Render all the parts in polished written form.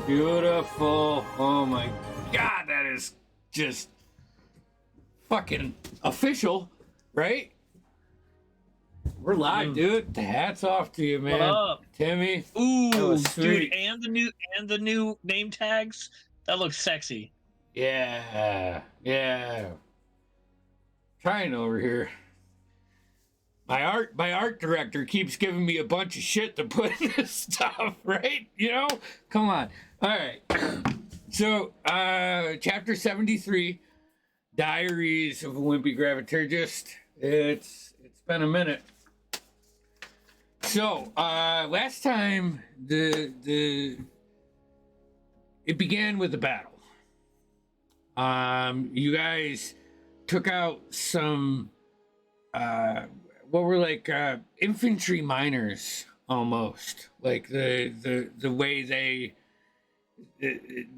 Beautiful. Oh my god, that is just fucking official, right? We're live, dude. Hats off to you, man. What up? Timmy. Ooh, sweet. dude, and the new name tags. That looks sexy. Yeah. Trying over here. My art director keeps giving me a bunch of shit to put in this stuff, right? You know? Come on. All right. So, chapter 73, Diaries of a Wimpy Graviturgist. It's been a minute. So, last time it began with a battle. You guys took out some what were like infantry miners almost, like the way they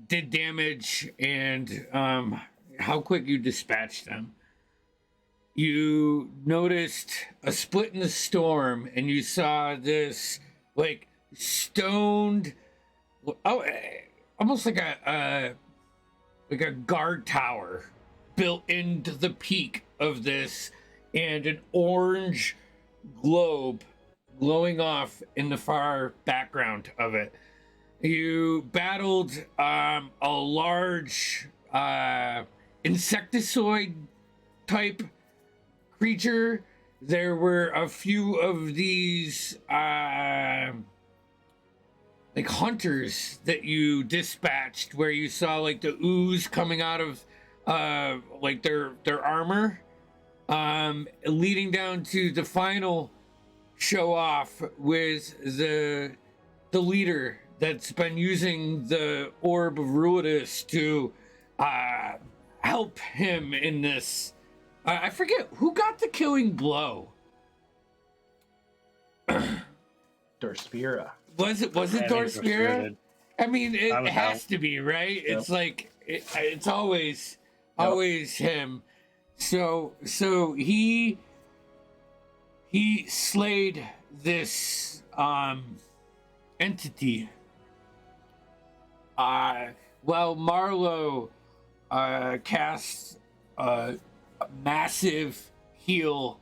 did damage and how quick you dispatched them. You noticed a split in the storm and you saw this like stoned, almost like a guard tower built into the peak of this, and an orange globe glowing off in the far background of it. You battled a large insectoid type creature. There were a few of these like hunters that you dispatched, where you saw like the ooze coming out of like their armor, leading down to the final show off with the leader that's been using the orb of Ruidus to help him in this. I forget who got the killing blow. Dorspira. Was it Dorspira? I mean, it has to be, right? Yep. It's like it's always him. So he slayed this entity. While Marlowe casts a massive heal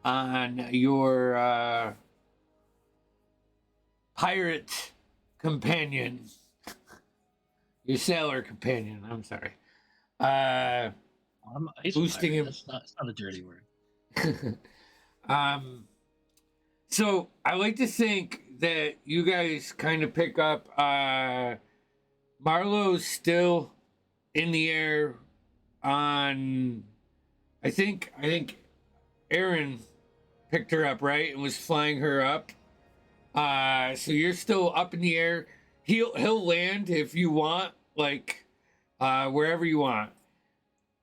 on your pirate companion, your sailor companion. I'm sorry. Boosting him. It's not a dirty word. So I like to think that you guys kind of pick up. Marlowe's still in the air on. I think Aaron picked her up, right, and was flying her up. So you're still up in the air. He'll land if you want, like wherever you want.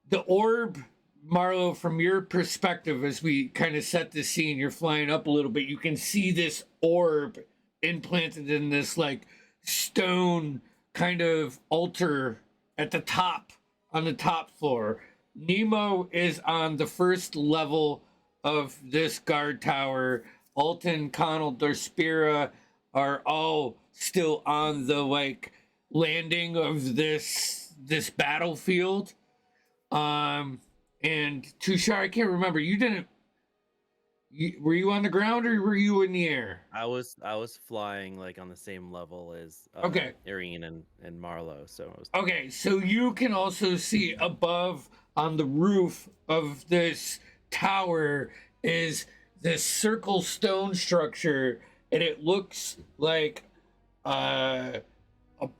The orb, Marlowe, from your perspective, as we kind of set the scene, you're flying up a little bit. You can see this orb implanted in this like stone kind of altar at the top, on the top floor. Nemo is on the first level of this guard tower. Alton, Connell, Dorspira are all still on the like landing of this battlefield. And Tushar, I can't remember. Were you on the ground or were you in the air? I was flying like on the same level as Irene and Marlowe. So okay, so you can also see above on the roof of this tower is this circle stone structure, and it looks like a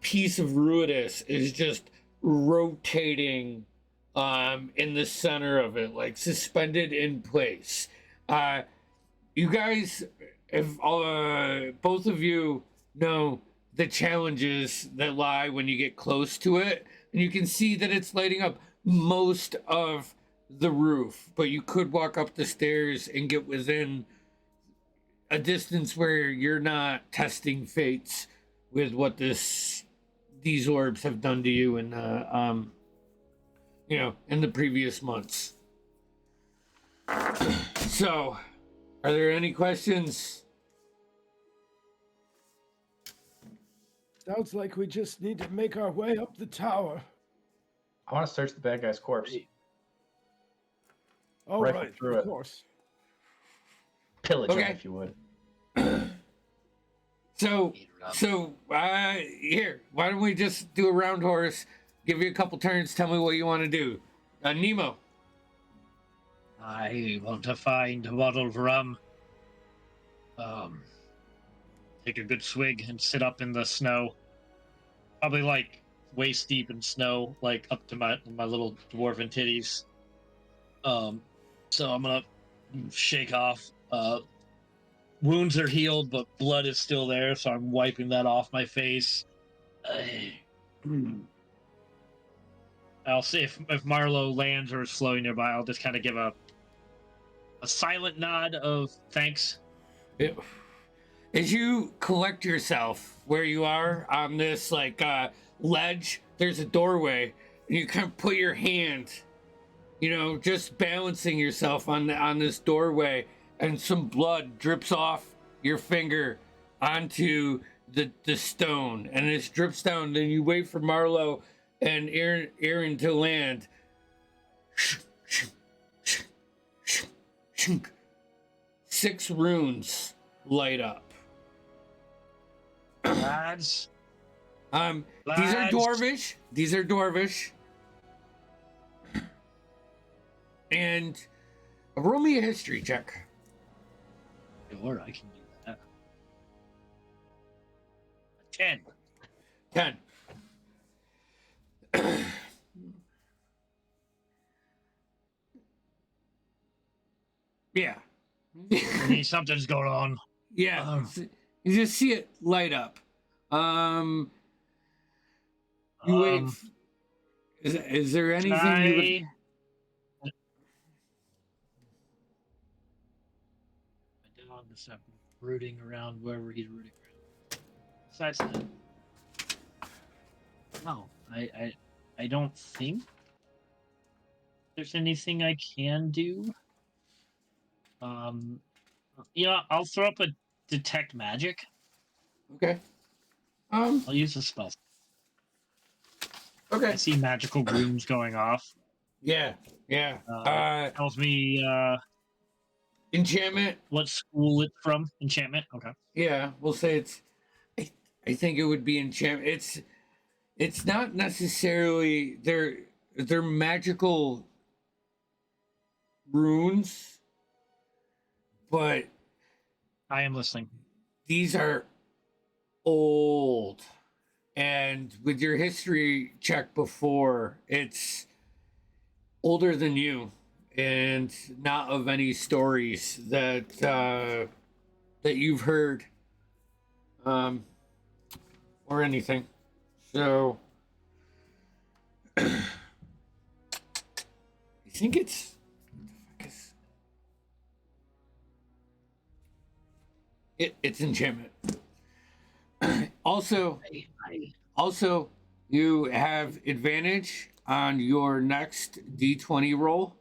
piece of Ruidus is just rotating in the center of it, like suspended in place. You guys, if both of you know the challenges that lie when you get close to it, and you can see that it's lighting up most of the roof, but you could walk up the stairs and get within a distance where you're not testing fates with what these orbs have done to you in in the previous months. So, are there any questions? Sounds like we just need to make our way up the tower. I want to search the bad guy's corpse. All Rifle right, through of it. course. Pillage him Okay. if you would. So here, why don't we just do a round horse? Give you a couple turns. Tell me what you want to do. Nemo. I want to find a bottle of rum. Take a good swig and sit up in the snow. Probably like waist deep in snow, like up to my little dwarven titties. So I'm gonna shake off. Wounds are healed, but blood is still there, so I'm wiping that off my face. I'll see if Marlowe lands or is floating nearby. I'll just kind of give a silent nod of thanks. As you collect yourself where you are on this like ledge, there's a doorway, and you kind of put your hand, just balancing yourself on this doorway, and some blood drips off your finger onto the stone, and it drips down. Then you wait for Marlowe and Aaron to land. 6 runes light up. Lads. These are dwarvish. And roll me a history check. Sure, I can do that. 10. 10. Yeah. I mean, something's going on. Yeah. You just see it light up. You wait. Is there anything you would... My dog is up rooting around wherever he's rooting around. Besides that, no, I don't think there's anything I can do. I'll throw up a detect magic. Okay. I'll use a spell. Okay. I see magical runes going off. Yeah. Tells me enchantment. What school it's from? Enchantment. Okay. Yeah, we'll say it's. I think it would be enchantment. It's not necessarily they're magical runes, but I am listening. These are old, and with your history check before, it's older than you, and not of any stories that that you've heard, or anything. So I think it's. It's enchantment. Also, you have advantage on your next D20 roll,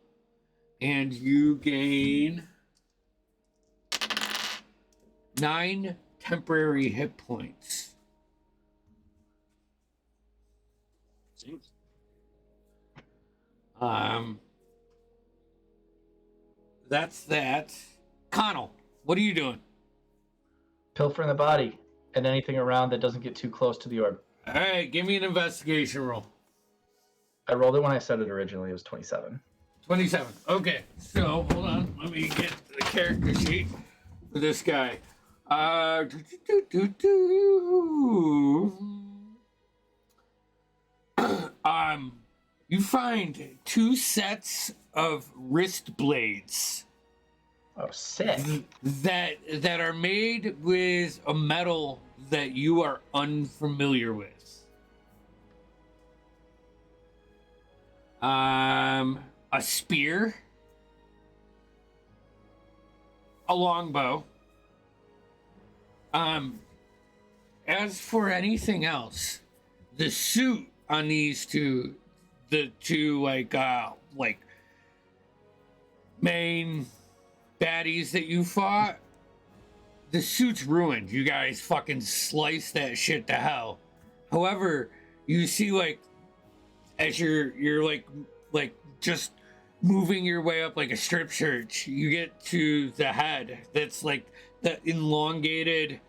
and you gain 9 temporary hit points. That's that. Connell, what are you doing? Pilfering the body and anything around that doesn't get too close to the orb. All right, give me an investigation roll. I rolled it when I said it originally. It was 27. 27. Okay, so hold on. Let me get the character sheet for this guy. You find 2 sets of wrist blades. Oh, sick. That are made with a metal that you are unfamiliar with. A spear, a longbow. As for anything else, the suit on these two, the two like main baddies that you fought, the suit's ruined. You guys fucking sliced that shit to hell. However, you see like as you're like just moving your way up like a strip search, you get to the head that's like the elongated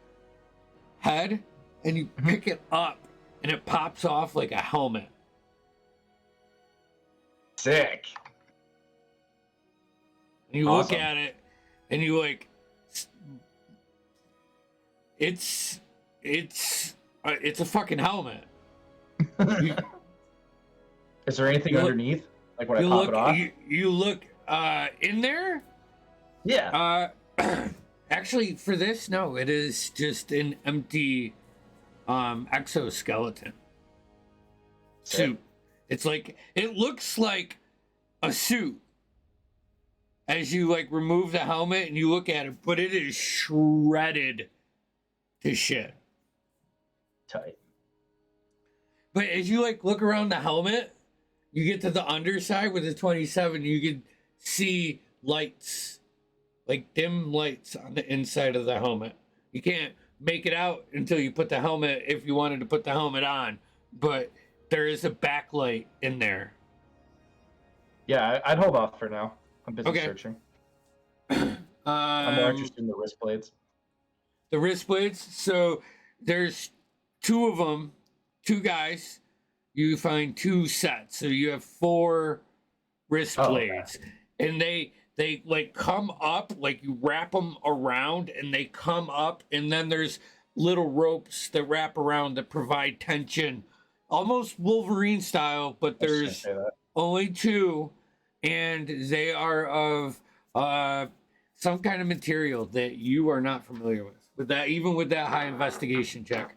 head, and you pick it up and it pops off like a helmet. Sick. And you Awesome. look at it and you like it's a fucking helmet. Is there anything you look- underneath? Like when I You pop look it off? you look in there. Yeah. Actually, for this, no, it is just an empty exoskeleton suit. It's like it looks like a suit as you like remove the helmet and you look at it, but it is shredded to shit. Tight. But as you like look around the helmet, you get to the underside with the 27, you can see lights, like dim lights on the inside of the helmet. You can't make it out until you put the helmet, if you wanted to put the helmet on, but there is a backlight in there. Yeah, I'd hold off for now. I'm busy searching. I'm more interested in the wrist blades. The wrist blades. So there's two of them, two guys. You find two sets. So you have 4 wrist blades. Okay. And they like come up, like you wrap them around and they come up, and then there's little ropes that wrap around that provide tension. Almost Wolverine style, but there's only 2, and they are of some kind of material that you are not familiar with. With that, even with that high investigation check.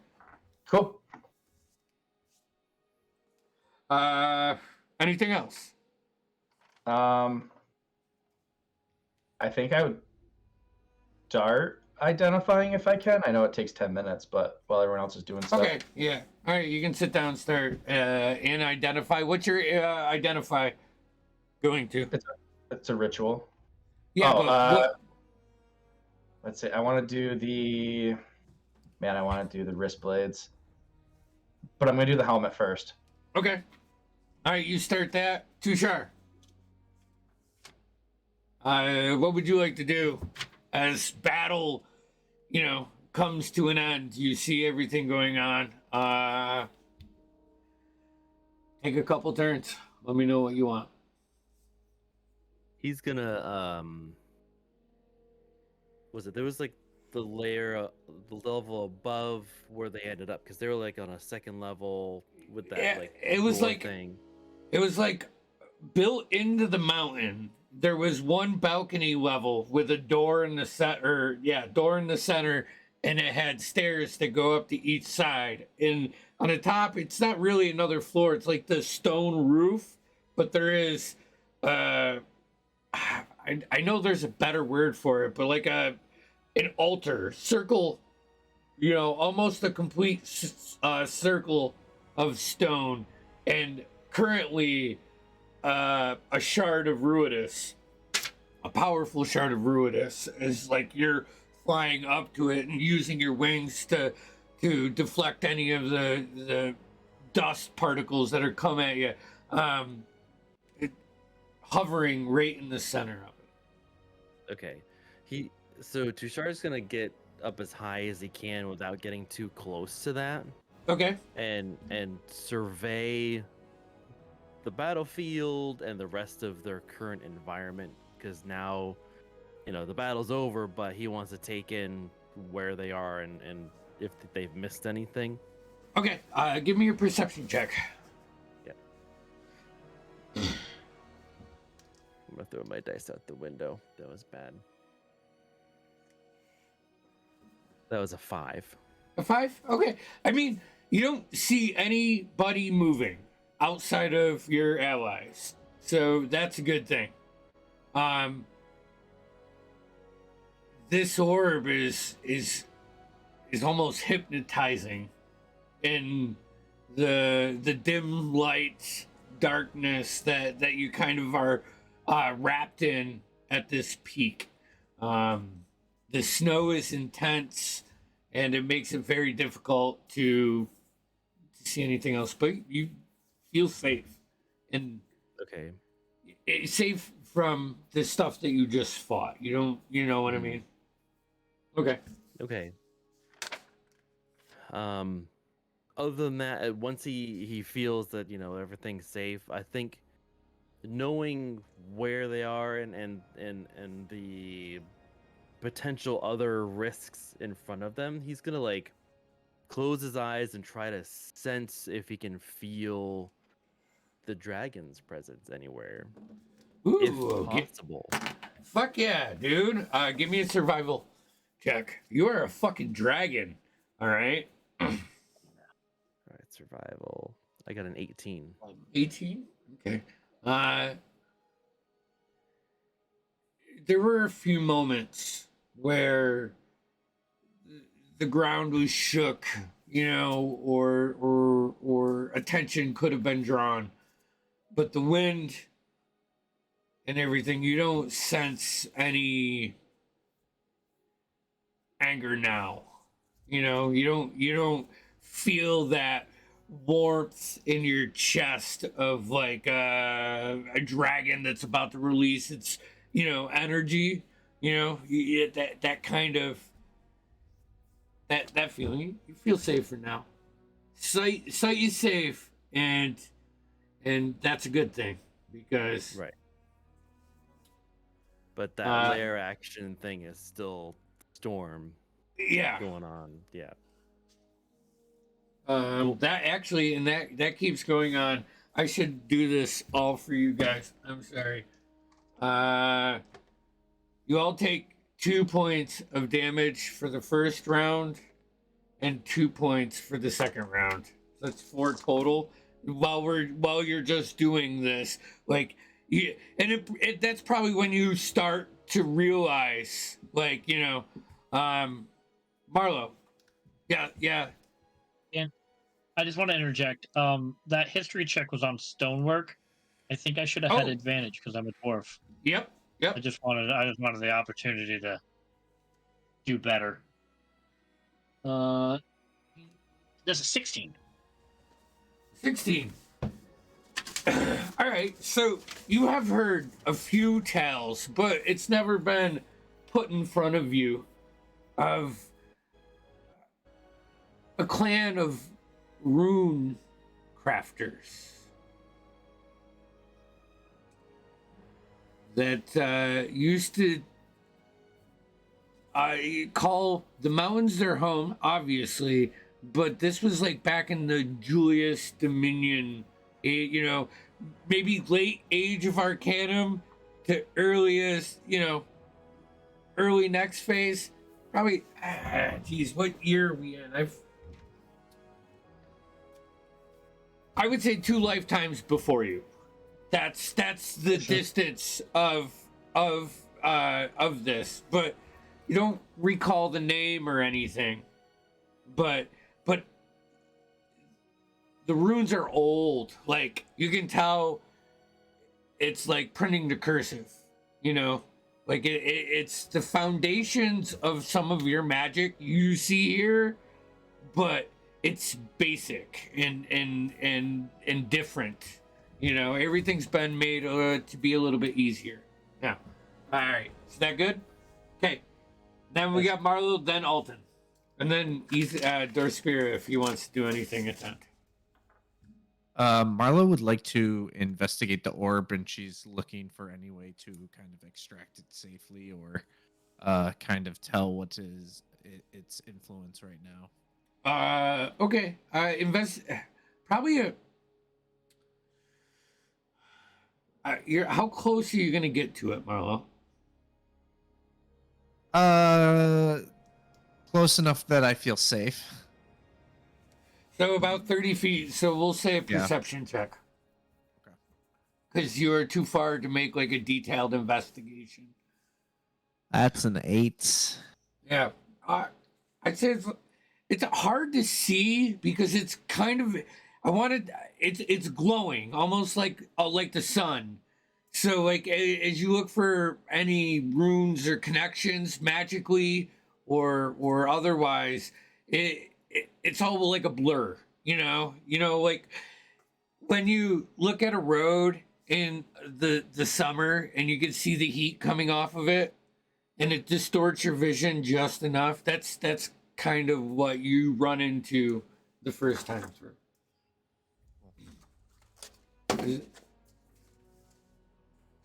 Cool. Anything else? I think I would start identifying if I can. I know it takes 10 minutes, but while everyone else is doing stuff. Okay, yeah. All right, you can sit down and start and identify. What's your identify going to? It's a ritual. Yeah, but let's see. I want to do the wrist blades, but I'm going to do the helmet first. Okay. All right, you start that. Tushar. What would you like to do as battle, comes to an end? You see everything going on. Take a couple turns. Let me know what you want. He's gonna there was like the level above where they ended up, because they were like on a second level with that it was like thing. It was like built into the mountain. There was one balcony level with a door in the center, and it had stairs that go up to each side. And on the top, it's not really another floor. It's like the stone roof, but there is, I know there's a better word for it, but like an altar, circle, almost a complete circle of stone. And currently, a shard of Ruidus, a powerful shard of Ruidus, is like you're flying up to it and using your wings to deflect any of the dust particles that are coming at you, hovering right in the center of it. Okay, so Tushar's gonna get up as high as he can without getting too close to that. Okay. And survey the battlefield and the rest of their current environment, because now, the battle's over, but he wants to take in where they are and if they've missed anything. Okay, give me your perception check. Yeah. I'm gonna throw my dice out the window. That was bad. That was a 5. A 5? Okay. I mean, you don't see anybody moving outside of your allies, so that's a good thing. This orb is almost hypnotizing in the dim light darkness that you kind of are wrapped in at this peak. The snow is intense, and it makes it very difficult to see anything else, but you feel safe and Okay. safe from the stuff that you just fought. You know what I mean? Okay. Okay. Other than that, once he feels that everything's safe, I think knowing where they are and the potential other risks in front of them, he's gonna like close his eyes and try to sense if he can feel the dragon's presence anywhere, if Ooh, possible. fuck yeah, dude. Give me a survival check. You are a fucking dragon. All right. All right, survival. I got an 18. 18. Okay. There were a few moments where the ground was shook, or attention could have been drawn, but the wind and everything, you don't sense any anger now. You don't feel that warmth in your chest of like a dragon that's about to release its energy. That kind of that feeling. You feel safer now. Sight is safe, and that's a good thing because Right. But that lair action thing is still storm yeah. going on. Yeah. That actually, and that keeps going on. I should do this all for you guys. I'm sorry. You all take 2 points of damage for the first round and 2 points for the second round. So that's 4 total. While you're just doing this, like that's probably when you start to realize, like, Marlo. Yeah. I just want to interject. That history check was on stonework. I think I should have had advantage because I'm a dwarf. Yep. I just wanted the opportunity to do better. There's a 16. 16. All right, so you have heard a few tales, but it's never been put in front of you of a clan of rune crafters that used to call the mountains their home, obviously, but this was like back in the Julius Dominion, maybe late age of Arcanum to earliest, early next phase. Probably, what year are we in? I would say 2 lifetimes before you. That's the distance of this, but you don't recall the name or anything. But the runes are old. Like, you can tell it's like printing the cursive, like it's the foundations of some of your magic you see here, but it's basic and different. Everything's been made to be a little bit easier. Now, all right, is that good? Okay. Then we got Marlo, then Alton, and then Dorspira if he wants to do anything at that. Marlo would like to investigate the orb, and she's looking for any way to kind of extract it safely or kind of tell what is its influence right now. Okay. Probably how close are you gonna get to it, Marlo? Close enough that I feel safe. So about 30 feet. So we'll say a perception check. Okay. Because you are too far to make like a detailed investigation. That's an 8. Yeah. I'd say it's hard to see because it's kind of it's glowing almost like the sun. So like as you look for any runes or connections magically or otherwise, it's all like a blur. Like when you look at a road in the summer and you can see the heat coming off of it and it distorts your vision just enough. That's kind of what you run into the first time through. Is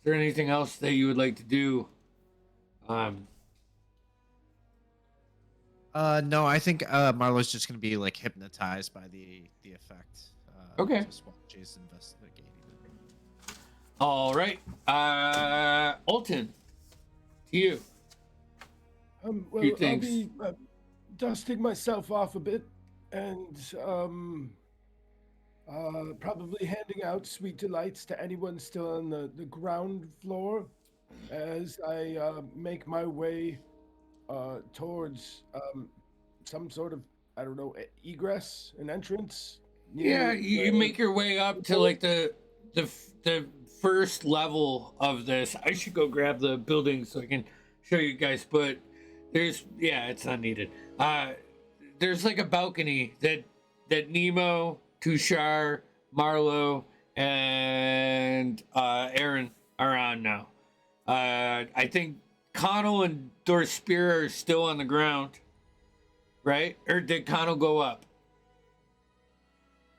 there anything else that you would like to do? No, I think Marlo's just gonna be like hypnotized by the effect. Okay. Just while she's investigating it. All right. Alton, to you. Well, Few I'll things. be dusting myself off a bit and probably handing out sweet delights to anyone still on the ground floor as I make my way towards some sort of, I don't know, egress, an entrance. Yeah, you make your way up to like the first level of this. I should go grab the building so I can show you guys, but it's not needed. There's like a balcony that Nemo, Tushar, Marlo, and Aaron are on now. I think Connell and Dorspira are still on the ground, right? Or did Connell go up?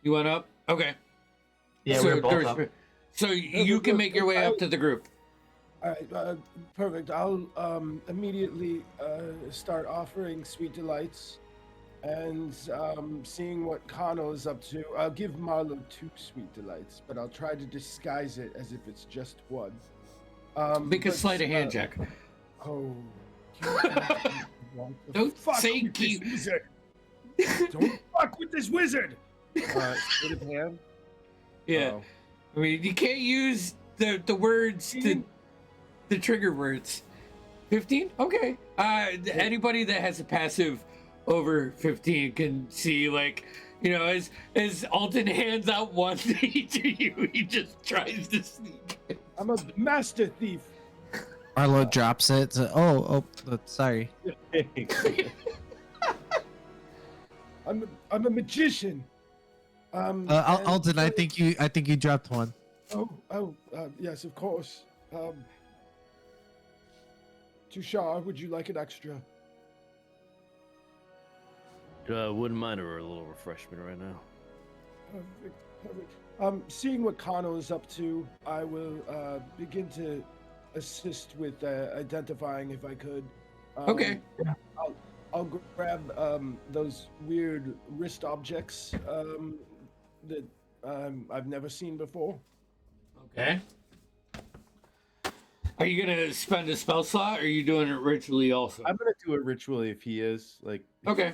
You went up? Okay. Yeah, we were both up. So you can make your way up to the group. All right, perfect. I'll immediately start offering sweet delights and seeing what Kano is up to. I'll give Marlo 2 sweet delights, but I'll try to disguise it as if it's just one. Make a sleight of hand check. Oh. Don't say with this keep. wizard. Don't fuck with this wizard. Sleight of hand? Yeah. Oh. I mean, you can't use the words, the trigger words. 15? Okay. Anybody that has a passive over 15 can see, like, as Alton hands out one thing to you, he just tries to sneak. I'm a master thief. Marlo drops it. Oh, sorry. I'm a magician. Alden, I think you dropped one. Yes, of course. Tushar, would you like an extra? Wouldn't mind a little refreshment right now. Perfect. Seeing what Kano is up to, I will begin to assist with identifying if I could. Okay. Yeah, I'll grab those weird wrist objects that I've never seen before. Okay. Are you gonna spend a spell slot, or are you doing it ritually also? I'm gonna do it ritually if he is. Like, Okay.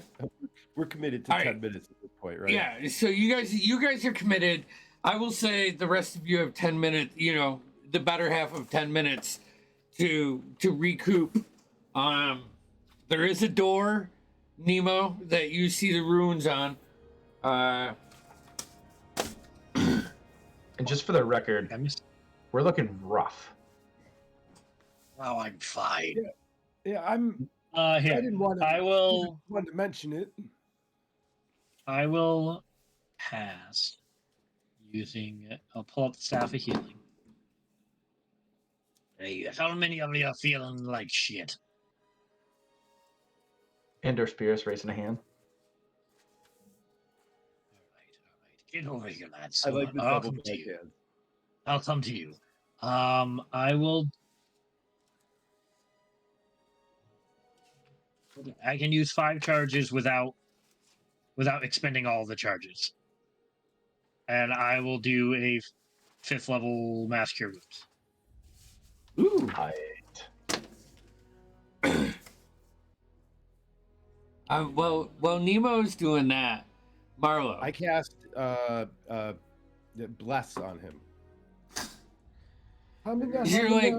we're committed to All 10 right. minutes at this point, right? Yeah. So you guys are committed. I will say the rest of you have 10 minutes. The better half of 10 minutes to recoup. There is a door, Nemo, that you see the runes on. And just for the record, we're looking rough. Oh, I'm fine. Yeah, I'm. Here. I didn't want to. I will. Want to mention it. I will pass using. I'll pull up the staff of healing. Hey, how many of you are feeling like shit? Indoor Spears raising a hand. All right. Get over here, lads. I like the I'll double come to you. backhand. I'll come to you. I will. I can use 5 charges without expending all the charges, and I will do a 5th level mass cure wounds. Ooh. While Nemo's doing that, Marlo. I cast bless on him. You're like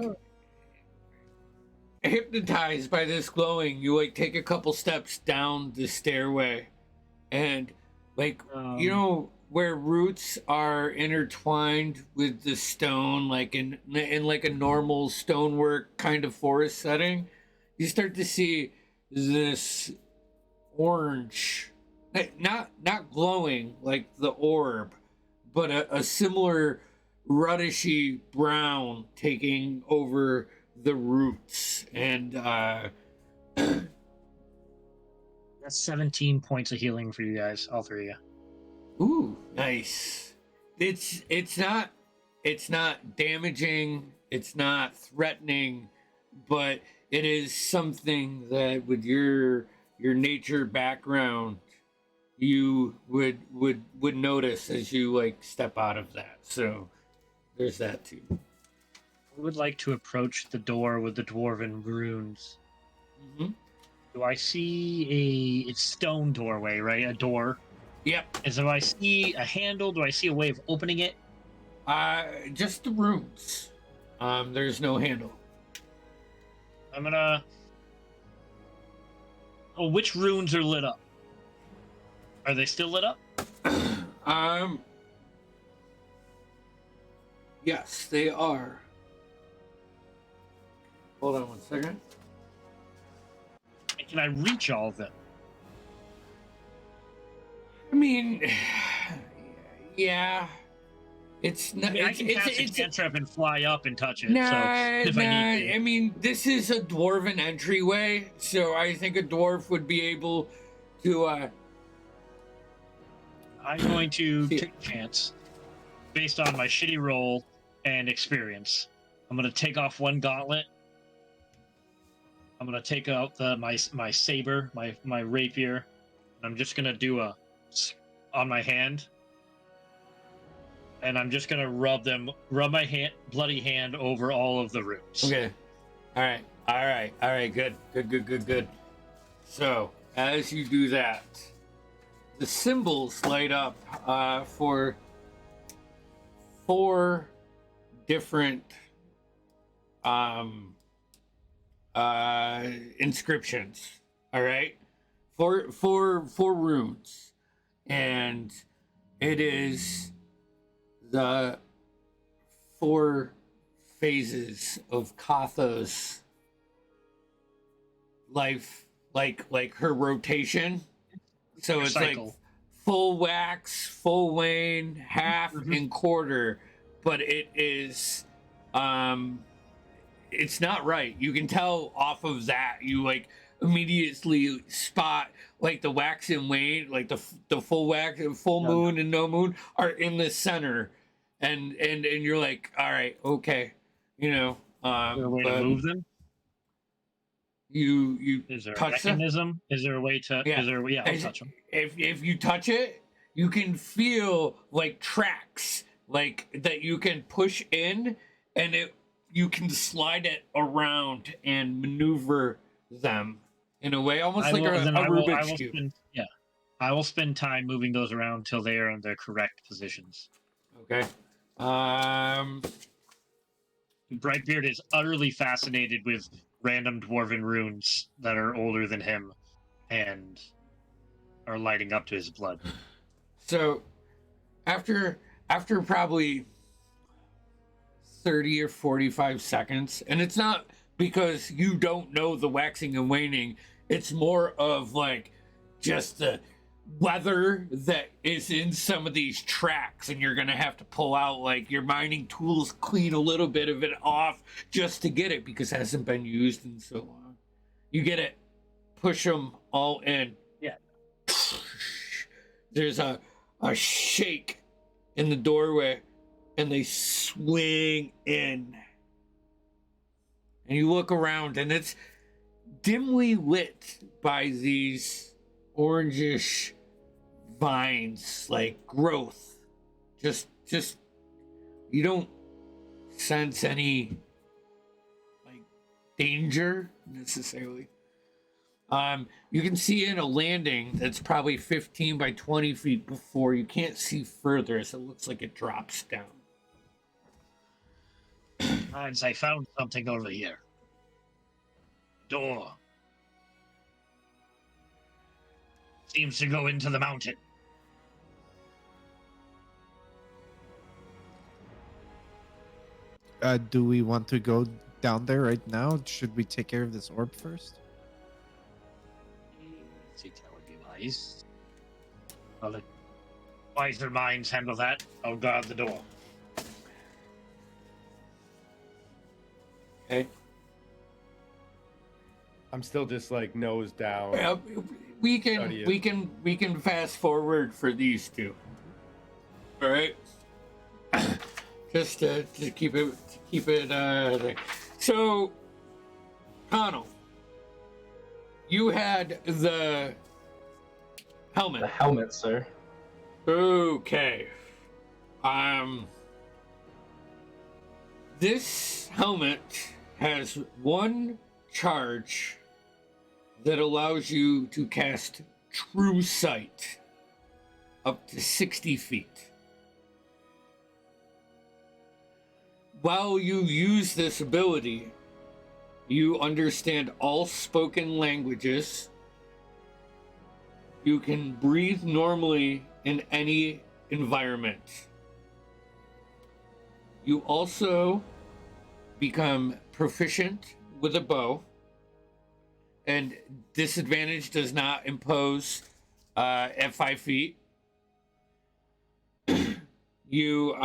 hypnotized by this glowing. You like take a couple steps down the stairway, and like where roots are intertwined with the stone, like in like a normal stonework kind of forest setting, you start to see this orange, not glowing like the orb, but a similar ruddishy brown taking over the roots, and That's 17 points of healing for you guys, all three of you. ooh, nice. It's not damaging, it's not threatening, but it is something that with your nature background you would notice as you like step out of that. So there's that too. I would like to approach the door with the dwarven runes. Mm-hmm. Do I see it's stone doorway, right? A door. Yep. And so do I see a handle? Do I see a way of opening it? Just the runes. There's no handle. I'm gonna. Oh, which runes are lit up? Are they still lit up? Yes, they are. Hold on 1 second. And can I reach all of them? I mean, yeah. It's not. I mean, I it's, can it's, cast a it's, cantrip and fly up and touch it. Nah, so if nah. I need to. I mean, this is a dwarven entryway, so I think a dwarf would be able to. I'm going to See. take a chance based on my shitty roll and experience. I'm going to take off one gauntlet. I'm going to take out my saber, my rapier. I'm just going to do a on my hand. And I'm just going to rub my bloody hand over all of the runes. Okay. All right. Good. So as you do that, the symbols light up for 4 different inscriptions. All right, four runes, and it is the 4 phases of Katha's life, like her rotation. So it's cycle. like full wax, full wane, half, and quarter, but it is it's not right. You can tell off of that. You like immediately spot like the wax and wane, like the full wax and full moon and no moon are in the center, and you're like, all right, okay, you know. Is there a way to move them? You Is there a touch them? mechanism? Is there a way to? Yeah. Is there? Yeah, I'll touch them. If you touch it, you can feel like tracks, like that you can push in, and you can slide it around and maneuver them in a way, almost like a Rubik's Cube. I will spend time moving those around till they are in their correct positions. Okay. Brightbeard is utterly fascinated with random dwarven runes that are older than him and are lighting up to his blood. So after probably 30 or 45 seconds, and it's not because you don't know the waxing and waning, it's more of like just the weather that is in some of these tracks, and you're gonna have to pull out like your mining tools, clean a little bit of it off just to get it, because it hasn't been used in so long. You get it, push them all in. Yeah. There's a shake in the doorway, and they swing in. And you look around, and it's dimly lit by these orangish vines, like growth. Just you don't sense any like danger necessarily. You can see in a landing that's probably 15 by 20 feet before. You can't see further, so it looks like it drops down. Hans, I found something over here. Door. Seems to go into the mountain. Do we want to go down there right now? Should we take care of this orb first? I think that would be wise. I'll let wiser minds handle that. I'll guard the door. Okay. I'm still just like nose down. Well, we can Study it. we can fast forward for these two. All right. Just to keep it there. So, Connell, you had the helmet. The helmet, sir. Okay. This helmet has one charge that allows you to cast True Sight up to 60 feet. While you use this ability, you understand all spoken languages. You can breathe normally in any environment. You also become proficient with a bow, and disadvantage does not impose at 5 feet. You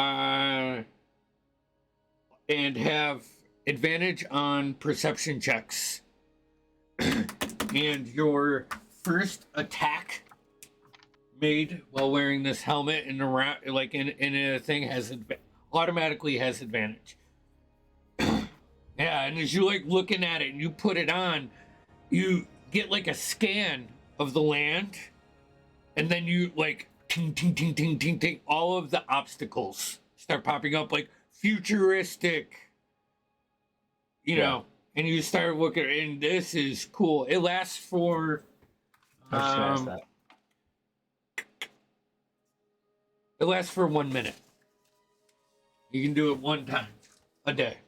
and have advantage on perception checks. And your first attack made while wearing this helmet in a thing automatically has advantage. Yeah, and as you like looking at it and you put it on, you get like a scan of the land, and then you like ting ting ting ting ting ting, all of the obstacles start popping up like futuristic, you know, and you start looking, and this is cool. It lasts for I was just gonna ask that. it lasts for 1 minute. You can do it one time a day.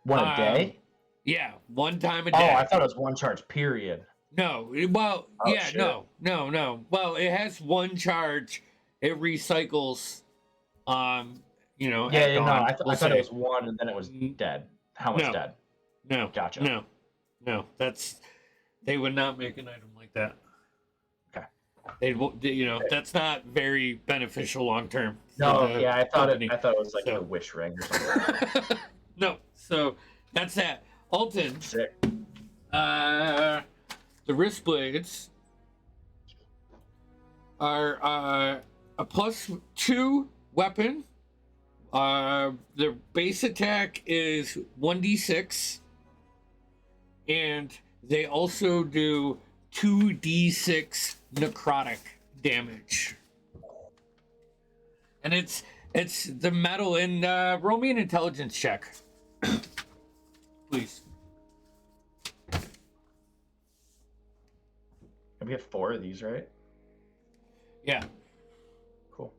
One a day? Yeah, one time a Oh, day. I thought it was one charge, period. No, well, Oh, yeah, shit. no. Well, it has one charge. It recycles. You know. Yeah, at no, dawn, I we'll thought say. it was one and then it was dead. Helmet's No. dead. No. Gotcha. No. They would not make an item like that. Okay. That's not very beneficial long term. No, yeah, I thought company. it was like So- a wish ring or something. No, so that's that. Alton, Sick. the wrist blades are a +2 weapon. Their base attack is 1d6, and they also do 2d6 necrotic damage. And it's the metal in roll me an intelligence check. Please. And we have 4 of these, right? Yeah. Cool.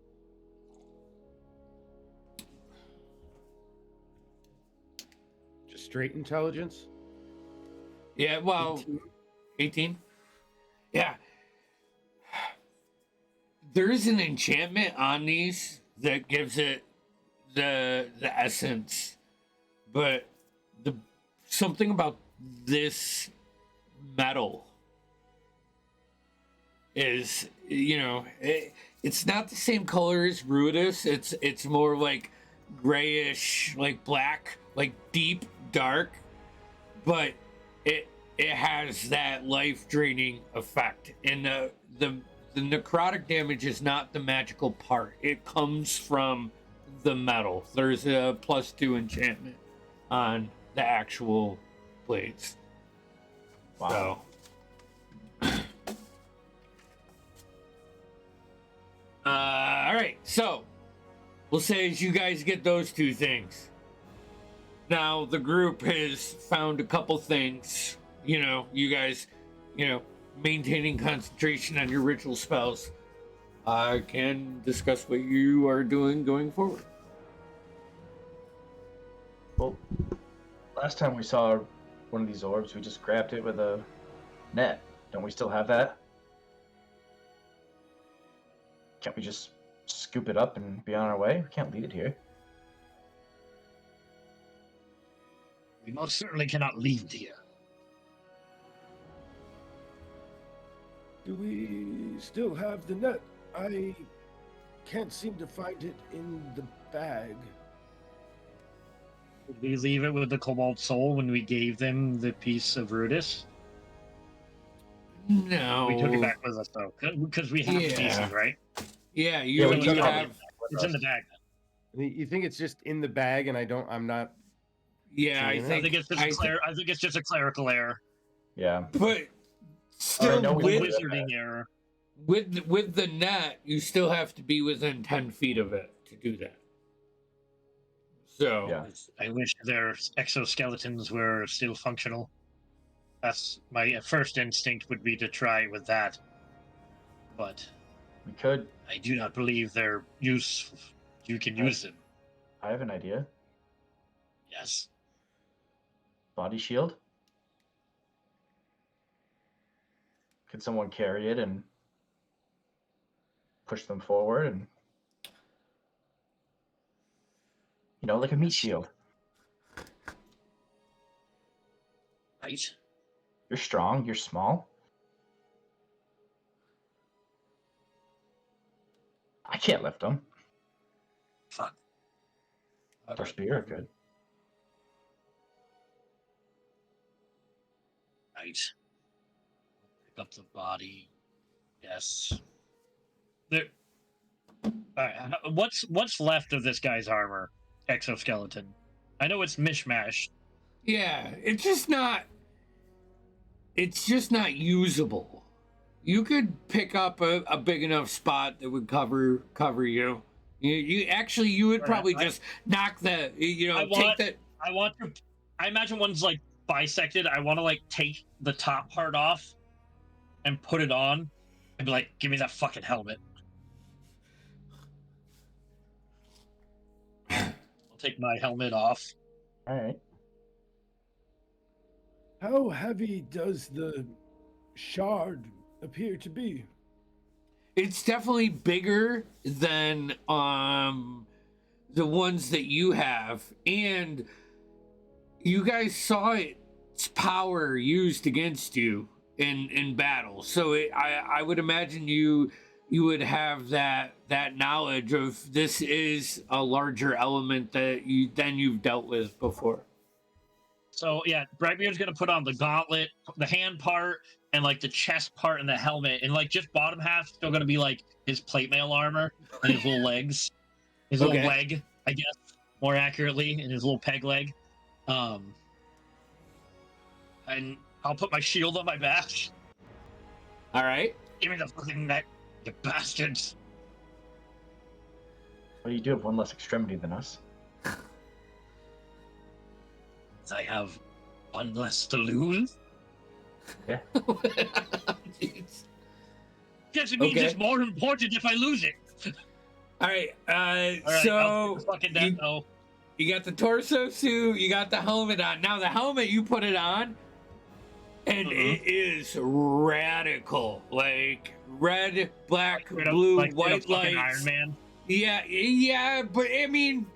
Just straight intelligence. Yeah, well, 18. Yeah. There's an enchantment on these that gives it the essence, but something about this metal is, it's not the same color as Ruidus. It's more like grayish, like black, like deep dark, but it has that life draining effect. And the necrotic damage is not the magical part. It comes from the metal. There's a +2 enchantment on the actual blades. Wow. So, all right. So, we'll say as you guys get those 2 things. Now, the group has found a couple things. You guys, maintaining concentration on your ritual spells. I can discuss what you are doing going forward. Well, last time we saw one of these orbs, we just grabbed it with a net. Don't we still have that? Can't we just scoop it up and be on our way? We can't leave it here. We most certainly cannot leave here. Do we still have the net? I can't seem to find it in the bag. Did we leave it with the Cobalt Soul when we gave them the piece of Rudis? No. We took it back with us though, because we have the Yeah. pieces, right? Yeah, Yeah, you, we you took it all. have. It's in the bag. You think it's just in the bag, and I'm not. Yeah, I Seeing it? think. I think it's just I think it's just a clerical error. Yeah. But still, know we With did. wizarding error. with the net, you still have to be within 10 feet of it to do that. So Yeah. I wish their exoskeletons were still functional. That's my first instinct would be to try with that. But We could. I do not believe they're use. You can use them. I have an idea. Yes. Body shield. Could someone carry it and push them forward and like a meat shield. Right. You're strong, you're small. I can't lift them. Fuck. Our spirit could. Right. Pick up the body. Yes. There. Alright, what's left of this guy's armor? Exoskeleton. I know it's mishmash. yeah, it's just not usable. You could pick up a big enough spot that would cover you. You would probably just knock the I imagine one's like bisected. I want to like take the top part off and put it on and be like, give me that fucking helmet. I'll take my helmet off. All right. How heavy does the shard appear to be? It's definitely bigger than the ones that you have, and you guys saw its power used against you in battle. So I would imagine you would have that knowledge of this is a larger element that you've dealt with before. So yeah, Brightbeard's gonna put on the gauntlet, the hand part, and like the chest part and the helmet, and like just bottom half still gonna be like his plate mail armor and his little legs, his little leg, I guess, more accurately, and his little peg leg. And I'll put my shield on my back. All right. Give me the fucking neck, you bastards! Well, you do have one less extremity than us. I have one less to lose. Yeah. Jeez. Yes, it means it's more important if I lose it. All right. All right, So I'll take the fucking death, though. you got the torso suit, you got the helmet on. Now the helmet, you put it on, and it is radical, like red, black, blue, like white fucking lights. Iron Man. Yeah, but I mean,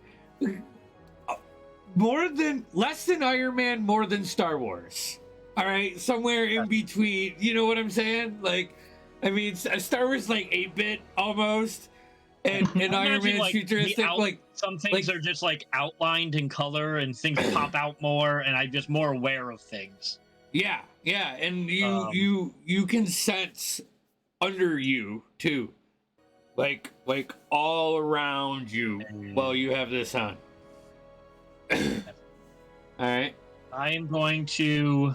less than Iron Man, more than Star Wars. All right, somewhere in between. You know what I'm saying? Like, I mean, Star Wars like 8-bit almost, and Iron Man's like, futuristic. Like some things are just like outlined in color, and things pop out more, and I'm just more aware of things. yeah, and you can sense under you too, like all around you while you have this on. All right. I am going to.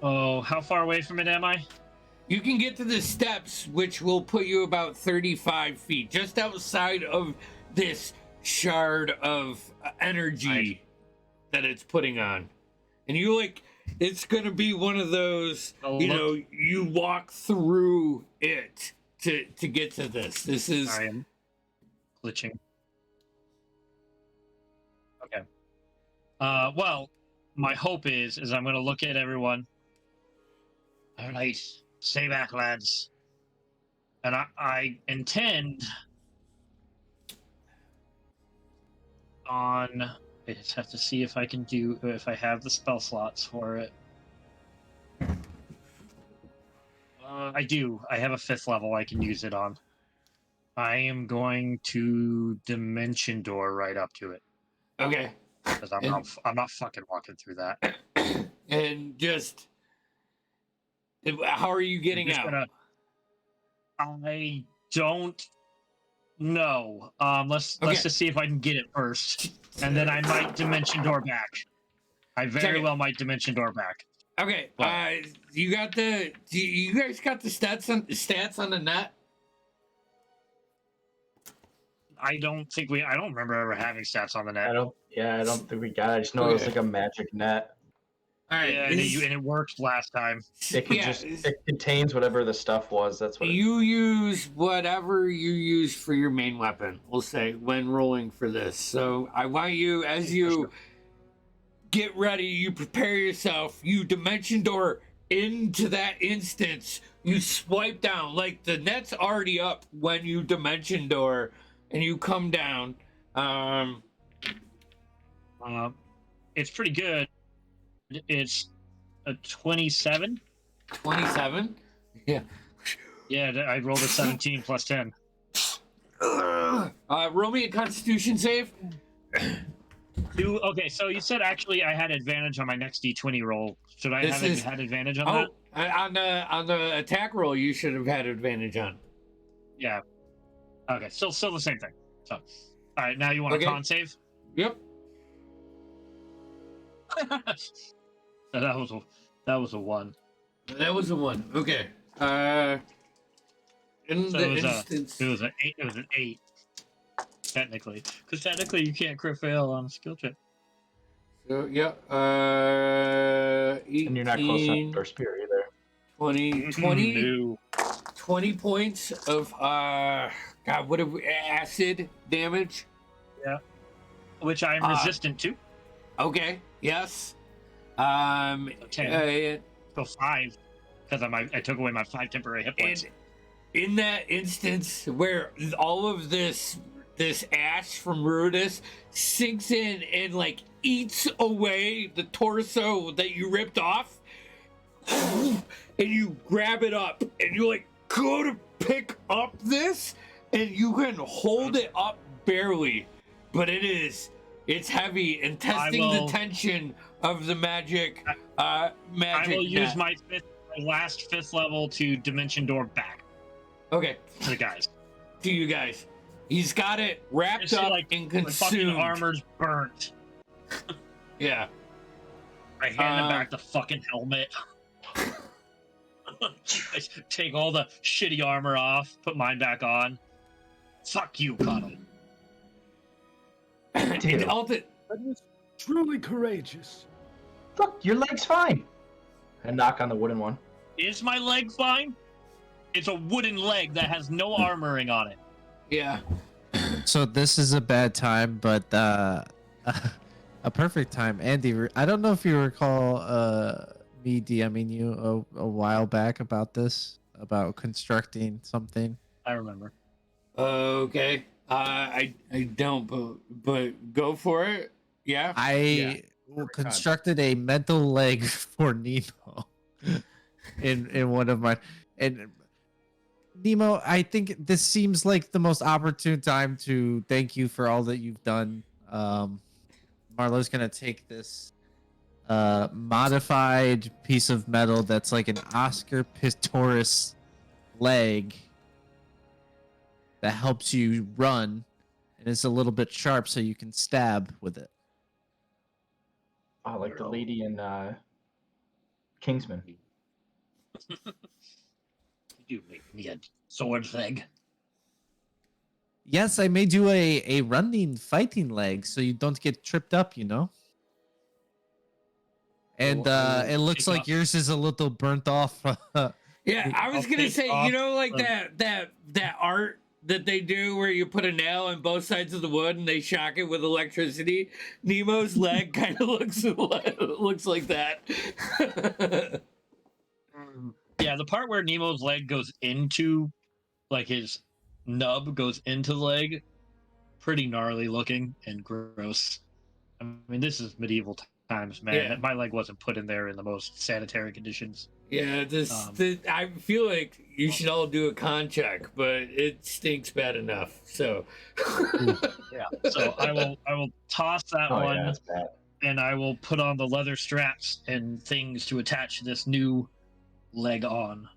Oh, how far away from it am I? You can get to the steps, which will put you about 35 feet, just outside of this shard of energy that it's putting on. And it's going to be one of those, you walk through it to get to this. This is... I am glitching. Okay. Well, my hope is I'm going to look at everyone. All right, stay back, lads. And I intend on. I just have to see if I have the spell slots for it. I do. I have a 5th level I can use it on. I am going to Dimension Door right up to it Okay. because I'm not fucking walking through that. And just, how are you getting Just out? I don't know. Let's Okay. just see if I can get it first, and then I might Dimension Door back. I very well might Dimension Door back. Okay. What? You got the? You guys got the stats on the net? I don't remember ever having stats on the net. I don't think we got it. I just know it was like a magic net. All right. Yeah, and it worked last time. It could it contains whatever the stuff was. That's what you use whatever you use for your main weapon, we'll say, when rolling for this. So I want you, as you get ready, you prepare yourself, you Dimension Door into that instance, you swipe down, like the net's already up when you Dimension Door, and you come down. It's pretty good. It's a 27. 27? Yeah. Yeah, I rolled a 17 plus 10. Roll me a Constitution save. Okay, so you said actually I had advantage on my next D20 roll. Should I had advantage on that? On the attack roll, you should have had advantage on. Yeah. Okay, still the same thing. So, all right, now you want a con save? Yep. So that was a 1. That was a 1. Okay. In So the it instance, was an 8. It was an 8. Technically, because technically you can't crit fail on a skill check. so yeah. 18, and you're not close enough to our spear either. 20 points of God, what have we, acid damage? Yeah. Which I'm resistant to. Okay. Yes. 10. So 5, because I took away my 5 temporary hit points. And in that instance where all of this ash from Rudis sinks in and like eats away the torso that you ripped off, and you grab it up and you like go to pick up this and you can hold it up barely, but it's heavy and testing the tension of the magic I will use net. my last 5th level to Dimension Door back. Okay. To the guys. To you guys. He's got it wrapped up and consumed. My fucking armor's burnt. Yeah. I hand him back the fucking helmet. I take all the shitty armor off, put mine back on. Fuck you, Connell. That was truly courageous. Look, your leg's fine. I knock on the wooden one. Is my leg fine? It's a wooden leg that has no armoring on it. Yeah. So this is a bad time, but a perfect time. Andy, I don't know if you recall me DMing you a while back about this, about constructing something. I remember. Okay. I don't, but go for it. Yeah. I constructed a mental leg for Nemo in one of my and Nemo, I think this seems like the most opportune time to thank you for all that you've done. Marlo's gonna take this modified piece of metal that's like an Oscar Pistorius leg that helps you run, and it's a little bit sharp so you can stab with it. Oh, like the lady in Kingsman. You make me a sword leg. Yes, I made you a running fighting leg so you don't get tripped up, you know. And it looks like yours is a little burnt off. Yeah, I was gonna say, you know, like that art that they do where you put a nail on both sides of the wood and they shock it with electricity. Nemo's leg kind of looks like that. Yeah, the part where Nemo's leg goes into, like his nub goes into the leg, pretty gnarly looking and gross. I mean, this is medieval times, man. Yeah. My leg wasn't put in there in the most sanitary conditions. Yeah, I feel like you should all do a con check, but it stinks bad enough. So Yeah. So I will toss that Oh one, yeah, that's bad. and I will put on the leather straps and things to attach this new leg on.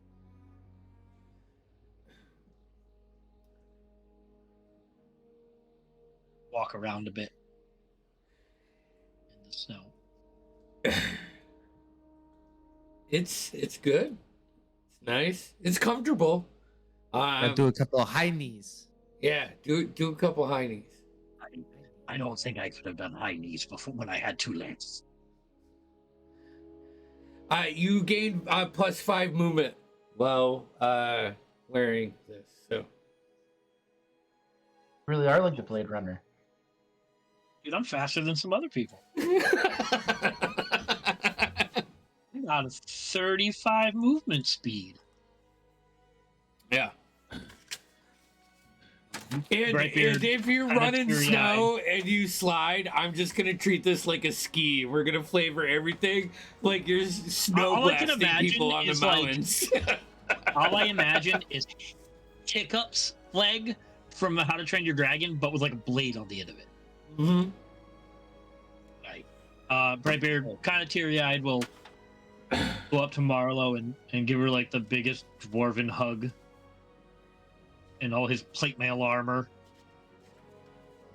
Walk around a bit in the snow. it's good. It's nice. It's comfortable. Gotta do a couple of high knees. Yeah, do a couple high knees. I don't think I could have done high knees before when I had 2 legs. You gain +5 movement while wearing this. So You really are like the Blade Runner. Dude, I'm faster than some other people. I'm out of 35 movement speed. yeah. And Brightbeard, if you're kinda running teary-eyed. snow and you slide, I'm just gonna treat this like a ski. We're gonna flavor everything like you're snow All I can blasting imagine people on the is, like, mountains. All I imagine is Hiccup's leg from How to Train Your Dragon, but with like a blade on the end of it. Mm-hmm. Right. Brightbeard, kind of teary-eyed, will go up to Marlo and give her like the biggest dwarven hug in all his plate mail armor.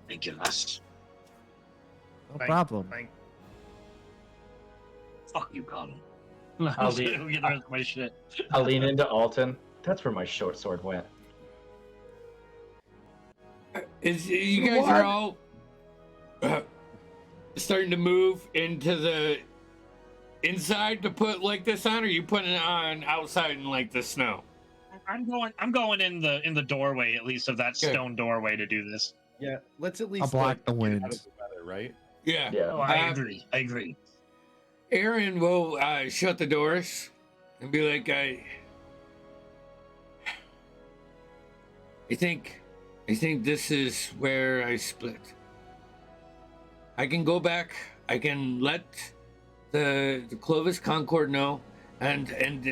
Thank you, Les. No problem. Fuck you, Colin. I'll I'll leave. get the rest of my shit. I'll lean into Alton. That's where my short sword went. You guys are all starting to move into the inside to put like this on, or are you putting it on outside in like the snow? I'm going in the doorway, at least of that Okay. stone doorway, to do this. Yeah, let's at least I'll block the get wind. out of the weather, right? Yeah. Yeah. Oh, I agree. Aaron will shut the doors and be like, I think this is where I split. I can go back. I can let the Clovis Concord know, and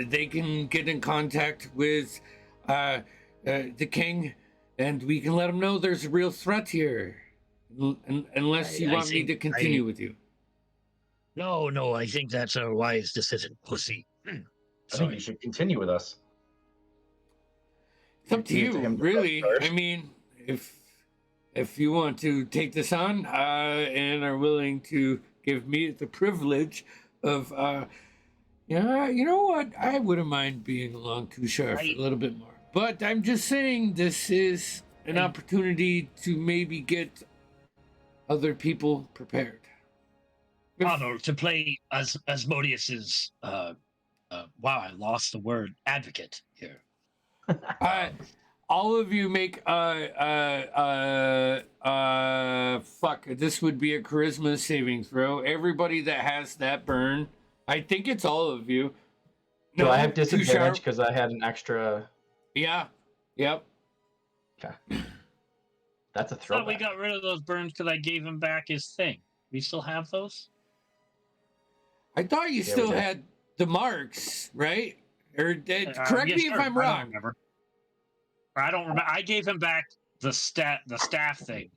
they can get in contact with the king, and we can let them know there's a real threat here. Unless you I want me think to continue with you. No, I think that's a wise decision, pussy. I think you should continue with us. It's up to You you, take him really. first. I mean, if you want to take this on and are willing to give me the privilege of, yeah, you know what? I wouldn't mind being along Tushar for a little bit more. But I'm just saying this is an opportunity to maybe get other people prepared. Honor to play as Asmodeus's wow, I lost the word, advocate here. All of you make fuck. This would be a charisma saving throw. Everybody that has that burn, I think it's all of you. No, I have Tushar- disadvantage because I had an extra. Yeah. Yep. Okay. That's a I thought we throwback. got rid of those burns because I gave him back his thing. We still have those? I thought you we still did. had the marks, right? Or correct Yes, me if sir. I'm I don't wrong. remember. I don't remember. I gave him back the staff thing.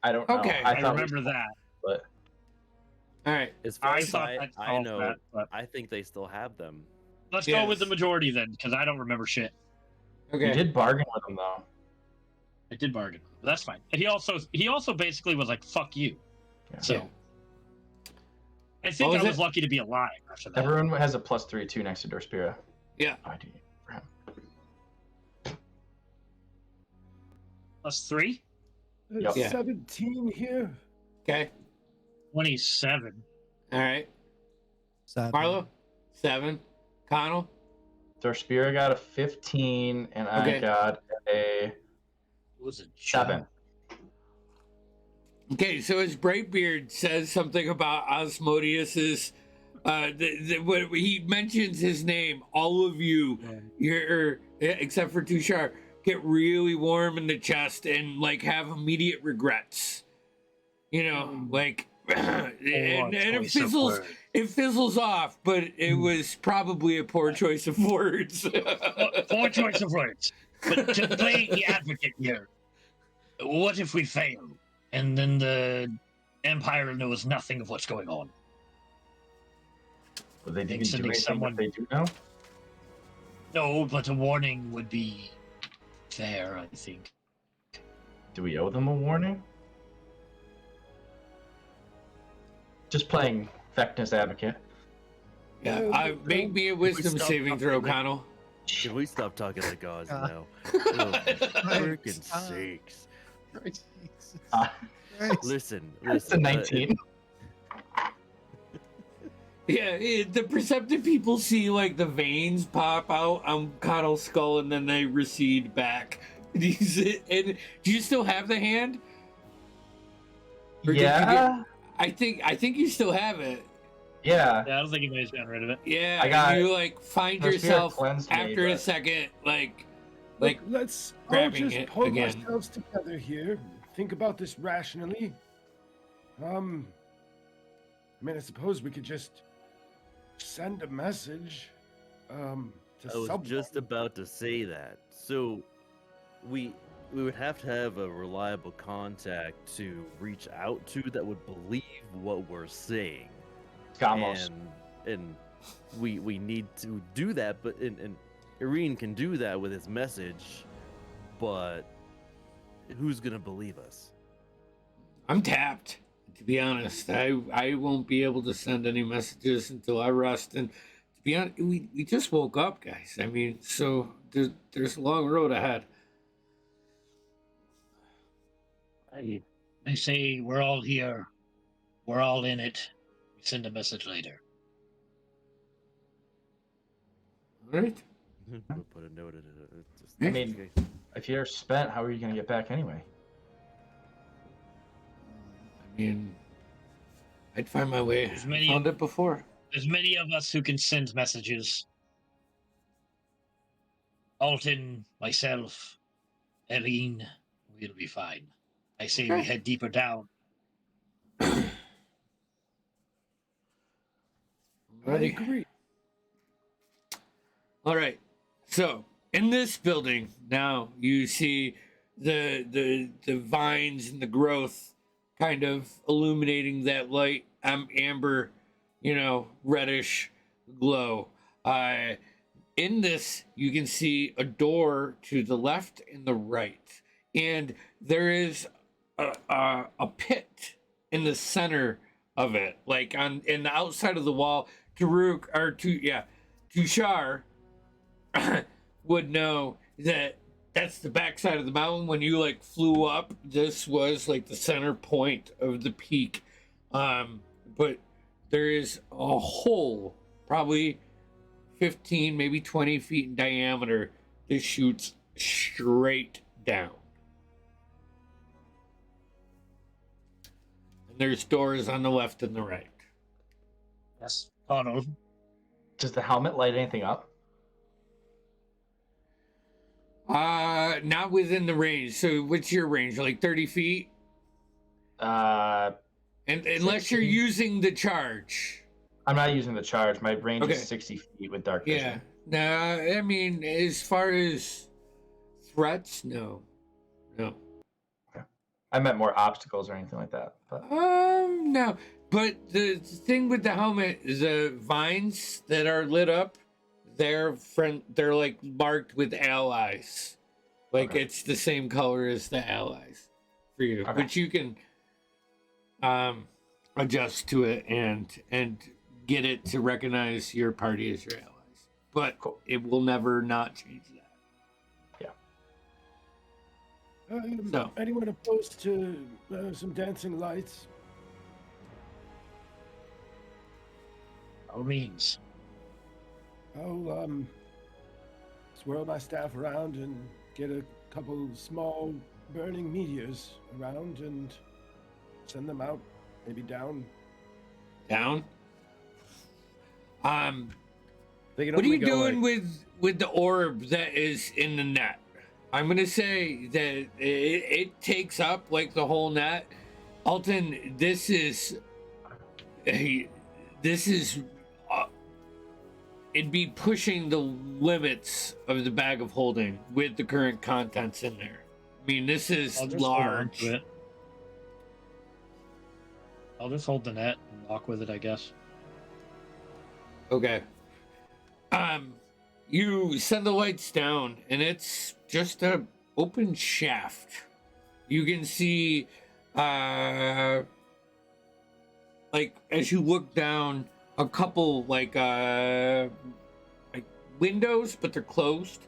I don't know. Okay. I thought we- remember that. But All right. As far I as thought I I'd I solved know, that, but I think they still have them. let's go with Yes. the majority then, because I don't remember shit. Okay. you did bargain with him though. I did bargain, but that's fine. And he also basically was like, "Fuck you." Yeah. So Yeah. I think What I was was it? lucky to be alive after that. Everyone has a +3/2 next to Dorspira. Yeah. ID for him. +3, Yep. Yeah. 17 here. Okay. 27. All right. 7. Marlo, 7. Connell, Dorspira got a 15, and Okay. I got a It was a 7. Okay, so as Brightbeard says something about Asmodeus's, when he mentions his name, all of you, except for Tushar, get really warm in the chest and like have immediate regrets. You know, like and it choice of fizzles. words. It fizzles off, but it was probably a poor choice of words. Poor choice of words. But to play the advocate here, what if we fail? And then the Empire knows nothing of what's going on. Will they think even do sending anything someone- if they do know? No, but a warning would be fair, I think. Do we owe them a warning? Just playing Vecna's advocate. Yeah, make me a wisdom stop saving throw, talking like- Connell. Can we stop talking like gods God. now? Oh, freaking Stop. sakes! Jesus Uh, Christ. Listen, It's a listen. 19. Yeah, the perceptive people see like the veins pop out on Connell's skull and then they recede back. And do you still have the hand? Or did you Yeah. I think you still have it. Yeah. Yeah, I don't think anybody's gotten rid of it. Yeah, I got and it. you like find The spirit yourself cleansed me, after a but- second, like Look, let's all grabbing just it pull again. ourselves together here. Think about this rationally. I mean, I suppose we could just send a message. To I was someone. just about to say that. So, we would have to have a reliable contact to reach out to that would believe what we're saying. Gamos. And we need to do that, but and Irene can do that with his message, but who's gonna believe us? I'm tapped. To be honest, I won't be able to send any messages until I rest. And to be honest, we just woke up, guys. I mean, so there's a long road ahead. I say we're all here. We're all in it. We send a message later. All right. We'll put a note in it. Just, I mean- If you're spent, how are you going to get back anyway? I mean, I'd find my way. There's many- I found it before. There's many of us who can send messages. Alton, myself, Eileen, we'll be fine. I say we Okay. head deeper down. I Ready? agree. All right. So in this building now, you see the vines and the growth kind of illuminating that light amber, reddish glow. In this, you can see a door to the left and the right, and there is a pit in the center of it, like in the outside of the wall. Tushar would know that that's the backside of the mountain. When you like flew up, this was like the center point of the peak. But there is a hole, probably 15, maybe 20 feet in diameter, that shoots straight down. And there's doors on the left and the right. Yes. Connell, Does the helmet light anything up? Not within the range. So what's your range? Like 30 feet? And unless you're 60. using the charge. I'm not using the charge. My range Okay. is 60 feet with dark Yeah. vision. No, I mean, as far as threats, no. No. I meant more obstacles or anything like that. But No. But the thing with the helmet is the vines that are lit up, they're like marked with allies. Like Okay. it's the same color as the allies for you. Okay. But you can adjust to it and get it to recognize your party as your allies. But Cool. it will never not change that. So. Anyone opposed to some dancing lights? by all means. I'll swirl my staff around and get a couple small burning meteors around and send them out, maybe down. Down. They can What are only you go, doing like, with the orb that is in the net? I'm gonna say that it takes up like the whole net. Alton, this is this is it'd be pushing the limits of the bag of holding with the current contents in there. I mean, this is I'll just hold on large. to it. I'll just hold the net and walk with it, I guess. Okay. You send the lights down, and it's just a open shaft. You can see, like as you look down, a couple like windows, but they're closed.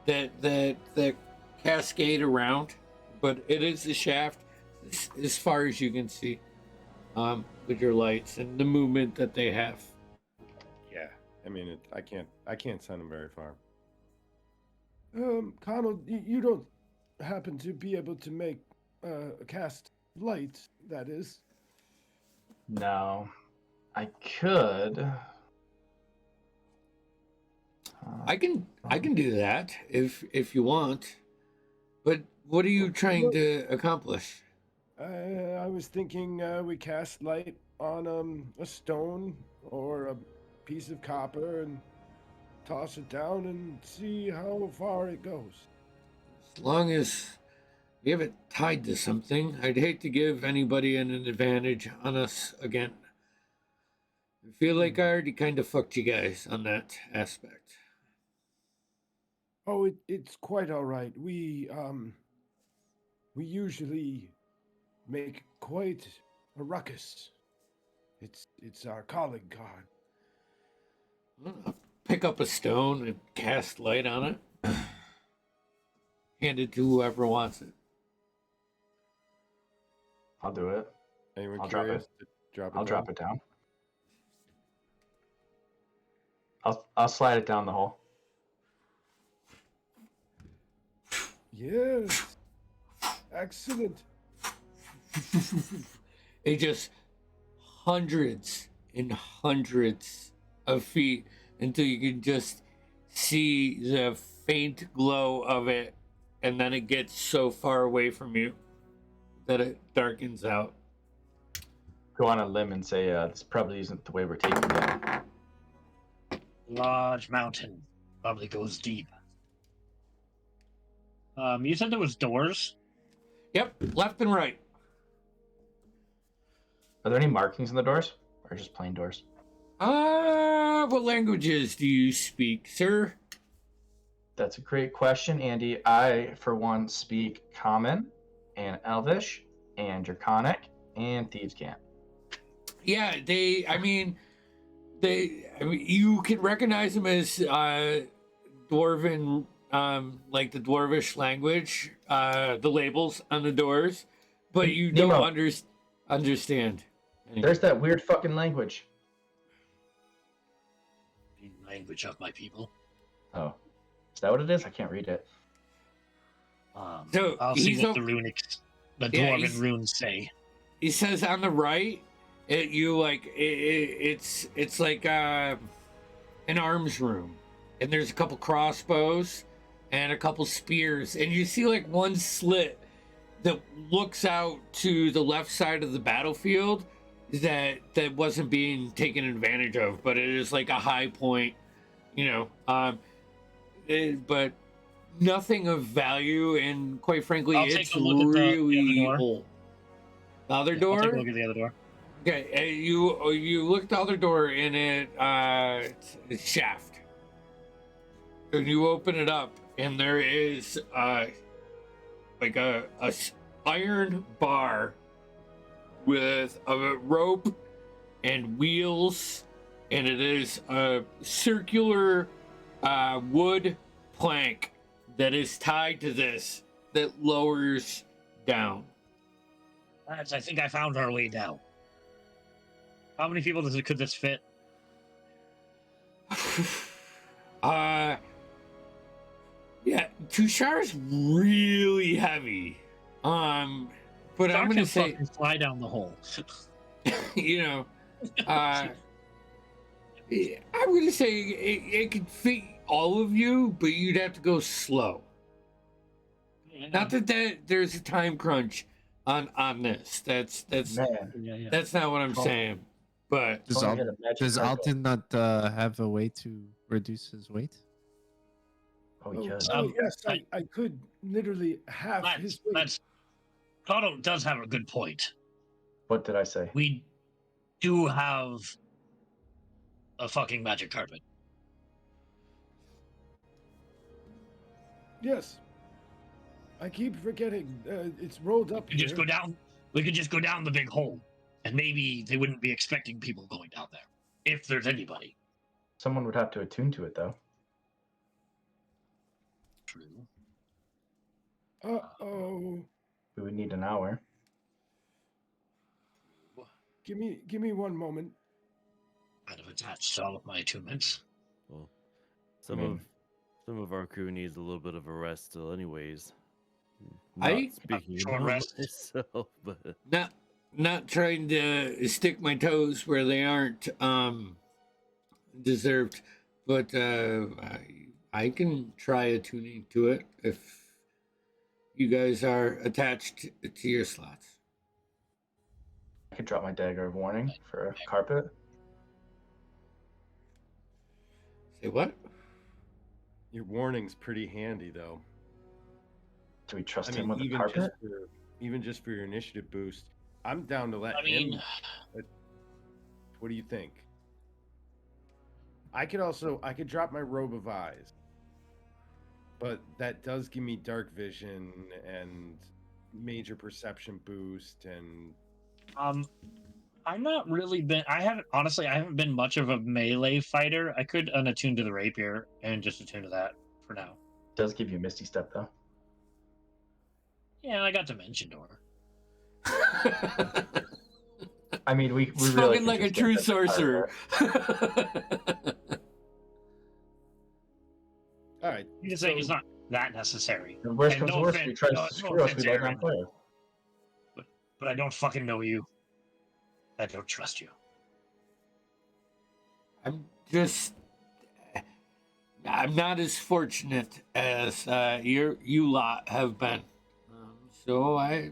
that cascade around, but it is a shaft as far as you can see, with your lights and the movement that they have. Yeah, I mean, I can't send him very far. Connell, you don't happen to be able to make cast light, that is? No, I could. I can do that if you want, but what are you trying to accomplish? I was thinking we cast light on a stone or a piece of copper and toss it down and see how far it goes. As long as we have it tied to something, I'd hate to give anybody an advantage on us again. I feel like I already kind of fucked you guys on that aspect. Oh, it's quite all right. We usually make quite a ruckus. It's our calling card. I'll pick up a stone and cast light on it. Hand it to whoever wants it. I'll do it. Anyone I'll drop curious it. to drop it I'll down? drop it down. I'll slide it down the hole. Yes. Excellent. It just hundreds and hundreds of feet until you can just see the faint glow of it, and then it gets so far away from you that it darkens out. Go on a limb and say this probably isn't the way we're taking it. Large mountain. Probably goes deep. You said there was doors? Yep, left and right. Are there any markings on the doors, or just plain doors? What languages do you speak, sir? That's a great question, Andy. I, for one, speak Common and Elvish and Draconic and Thieves' Cant. Yeah, you can recognize them as Dwarven, like the Dwarvish language, the labels on the doors, but you don't Nemo. Understand. There's that weird fucking language. The language of my people. Oh, is that what it is? I can't read it. So I'll see he's what the dwarven runes say. He says on the right, it's like an arms room, and there's a couple crossbows and a couple spears, and you see like one slit that looks out to the left side of the battlefield that wasn't being taken advantage of, but it is like a high point, but nothing of value, and quite frankly, I'll it's take a look at the really other door. old. The other door? I'll take a look at the other door. Okay, you look at the other door, and it's shaft. And you open it up, and there is like a iron bar with a rope and wheels, and it is a circular wood plank that is tied to this that lowers down. I think I found our way down. How many people could this fit? Yeah, Tushar's really heavy. But I'm gonna say fly down the hole. I'm gonna say it could fit all of you, but you'd have to go slow. Not that there's a time crunch, on this. That's Man, Yeah. that's not what I'm Oh. saying. But Does, Tony Al- hit a magic does carpet. Alton not have a way to reduce his weight? Oh, he could. Yes, I- I could literally half his weight. That's Kato does have a good point. What did I say? We do have a fucking magic carpet. Yes. I keep forgetting. It's rolled up We could here. just go down. We could just go down the big hole, and maybe they wouldn't be expecting people going down there, if there's anybody. Someone would have to attune to it, though. True. Uh-oh. We would need an hour. Give me one moment. Kind of attached to all of my attunements. Well, I mean- some of our crew needs a little bit of a rest still, anyways. I- Not speaking Short about rest. myself, but not trying to stick my toes where they aren't deserved, but I can try attuning to it if you guys are attached to your slots. I could drop my dagger of warning for a carpet. Say what? Your warning's pretty handy, though. Do we trust I him mean, with the carpet? even just for your initiative boost, I'm down to let I mean, him. What do you think? I could drop my robe of eyes, but that does give me dark vision and major perception boost, and I'm not really been. I haven't been much of a melee fighter. I could unattune to the rapier and just attune to that for now. Does give you Misty Step, though. Yeah, I got Dimension Door. I mean, we really Spoken could like a just get true this sorcerer. carpet. all right. I'm just saying it's not that necessary. The worst And comes no worst, offense- we try no- to no screw us, offense, we light on Aaron. fire. But I don't fucking know you. I don't trust you. I'm not as fortunate as you lot have been. So I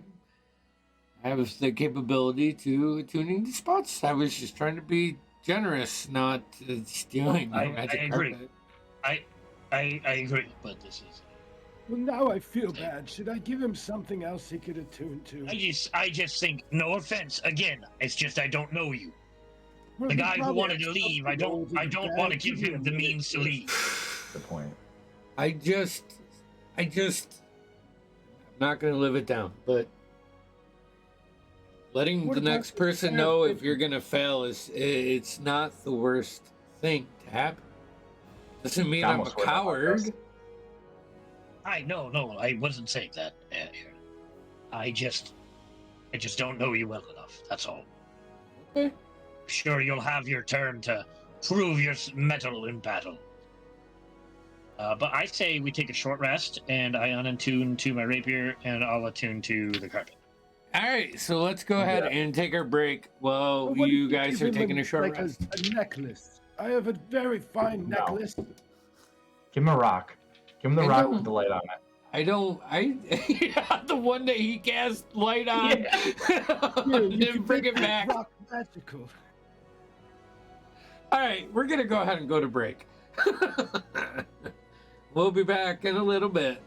have the capability to tuning the spots. I was just trying to be generous, not stealing my magic I agree. carpet. I agree, but this is. Well, now I feel bad. Should I give him something else he could attune to? I just think, no offense, again, it's just I don't know you. Well, The he guy who probably wanted has to leave, I something don't over the bag. want to give me a him the minute means to here. leave. Good point. I'm not gonna live it down, but letting What the about next the person spare know if 50? you're gonna fail it's not the worst thing to happen. Doesn't mean I'm a Almost went on coward. us. No, I wasn't saying that, Aaron. I just don't know you well enough. That's all. Okay. Sure, you'll have your turn to prove your mettle in battle. But I say we take a short rest, and I unattune to my rapier, and I'll attune to the carpet. All right, so let's go ahead and take our break while Well, what if you you guys give are him taking a short like rest. a necklace. I have a very fine No. necklace. Give him a rock. Give him the I rock don't- with the light on it. The one that he cast light on, Here, you then can bring make it that back. rock magical. All right, we're gonna go ahead and go to break. We'll be back in a little bit.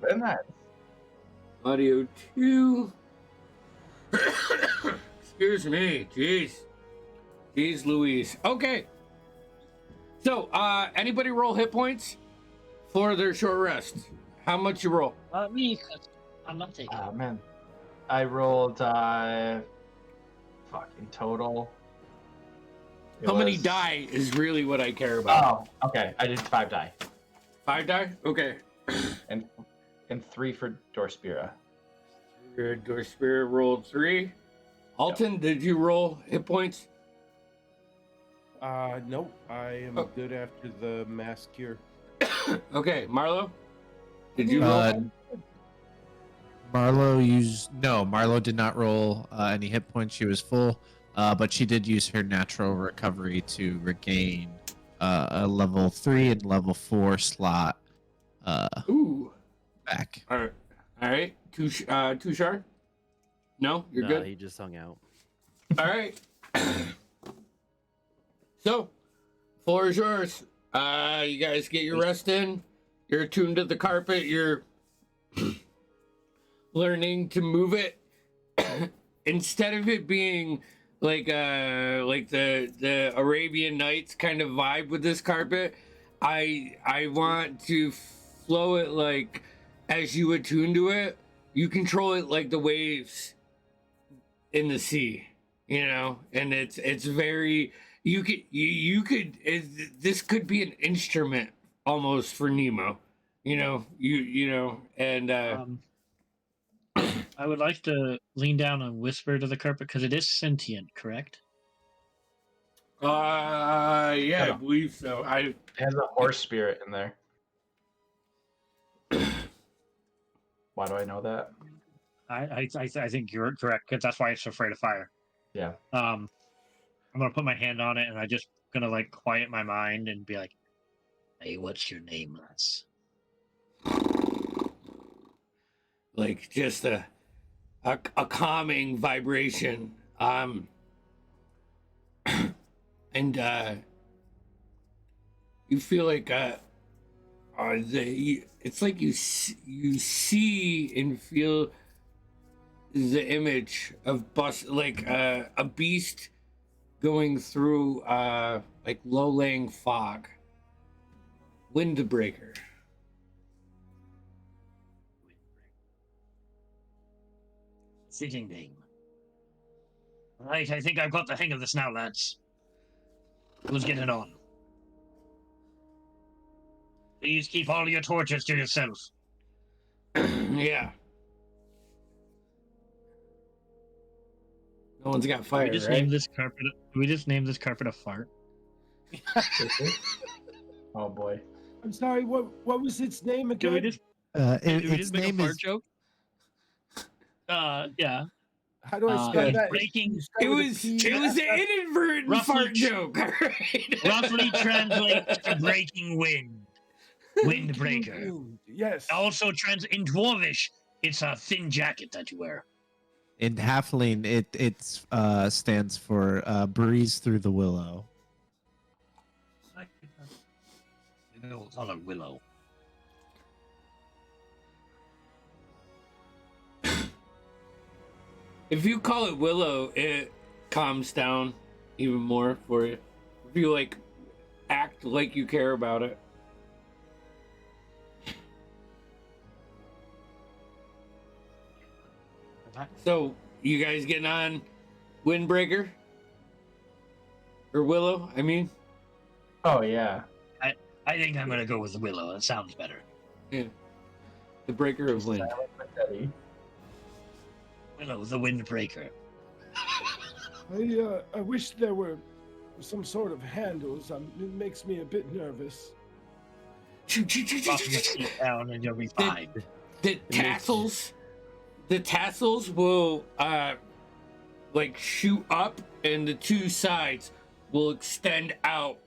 Very nice. Audio 2. Excuse me. Jeez Louise. Okay. So, anybody roll hit points for their short rest? How much you roll? Me, 'cause I'm not taking. Oh man, I rolled fucking total. It How many was- die is really what I care about. Oh, okay. I did 5 die 5 die? Okay. and 3 for Dorspira. Door Spirit rolled 3. Alton, did you roll hit points? Nope. I am Oh. good after the mass cure. Okay, Marlo, did you roll? Marlo did not roll any hit points. She was full, but she did use her natural recovery to regain a level 3 and level 4 slot Ooh. back. All right. Tushar? No, you're good. He just hung out. All right. So, floor is yours. You guys get your rest in. You're attuned to the carpet. You're learning to move it. Instead of it being like the Arabian Nights kind of vibe with this carpet, I want to flow it like as you attune to it. You control it like the waves in the sea, you know, and it's very you could this could be an instrument almost for Nemo, you know, and I would like to lean down and whisper to the carpet because it is sentient, correct? yeah, I believe so. It has a horse spirit in there. Why do I know that? I think you're correct because that's why it's afraid of fire. Yeah. I'm gonna put my hand on it and I just gonna like quiet my mind and be like, "Hey, what's your name, lass?" Like just a calming vibration, and you feel like it's like you see and feel the image of a beast going through like low-laying fog. Windbreaker. Fitting name. Right, I think I've got the hang of this now, lads. Who's getting on? Please keep all your torches to yourself. Yeah. No one's got fire, Do we just right? name this carpet? Do we just name this carpet a fart? Oh boy. I'm sorry. What was its name Can we again? just do we Its just make a name fart is joke? Yeah. How do I spell that? breaking- You start It with a was P, an F, inadvertent Roughly fart joke, all right? Roughly translates to breaking wind. Windbreaker. wind. Yes. Also in Dwarvish, it's a thin jacket that you wear. in Halfling. It stands for breeze through the willow. On a willow. If you call it Willow, it calms down even more for you. If you like act like you care about it. So, you guys getting on Windbreaker? Or Willow, I mean? Oh yeah. I think I'm gonna go with willow. That sounds better. Yeah. The breaker of wind. Eddie. Willow, the windbreaker. I wish there were some sort of handles. It makes me a bit nervous. Drop your feet down and you'll be fine. The tassels will like shoot up, and the two sides will extend out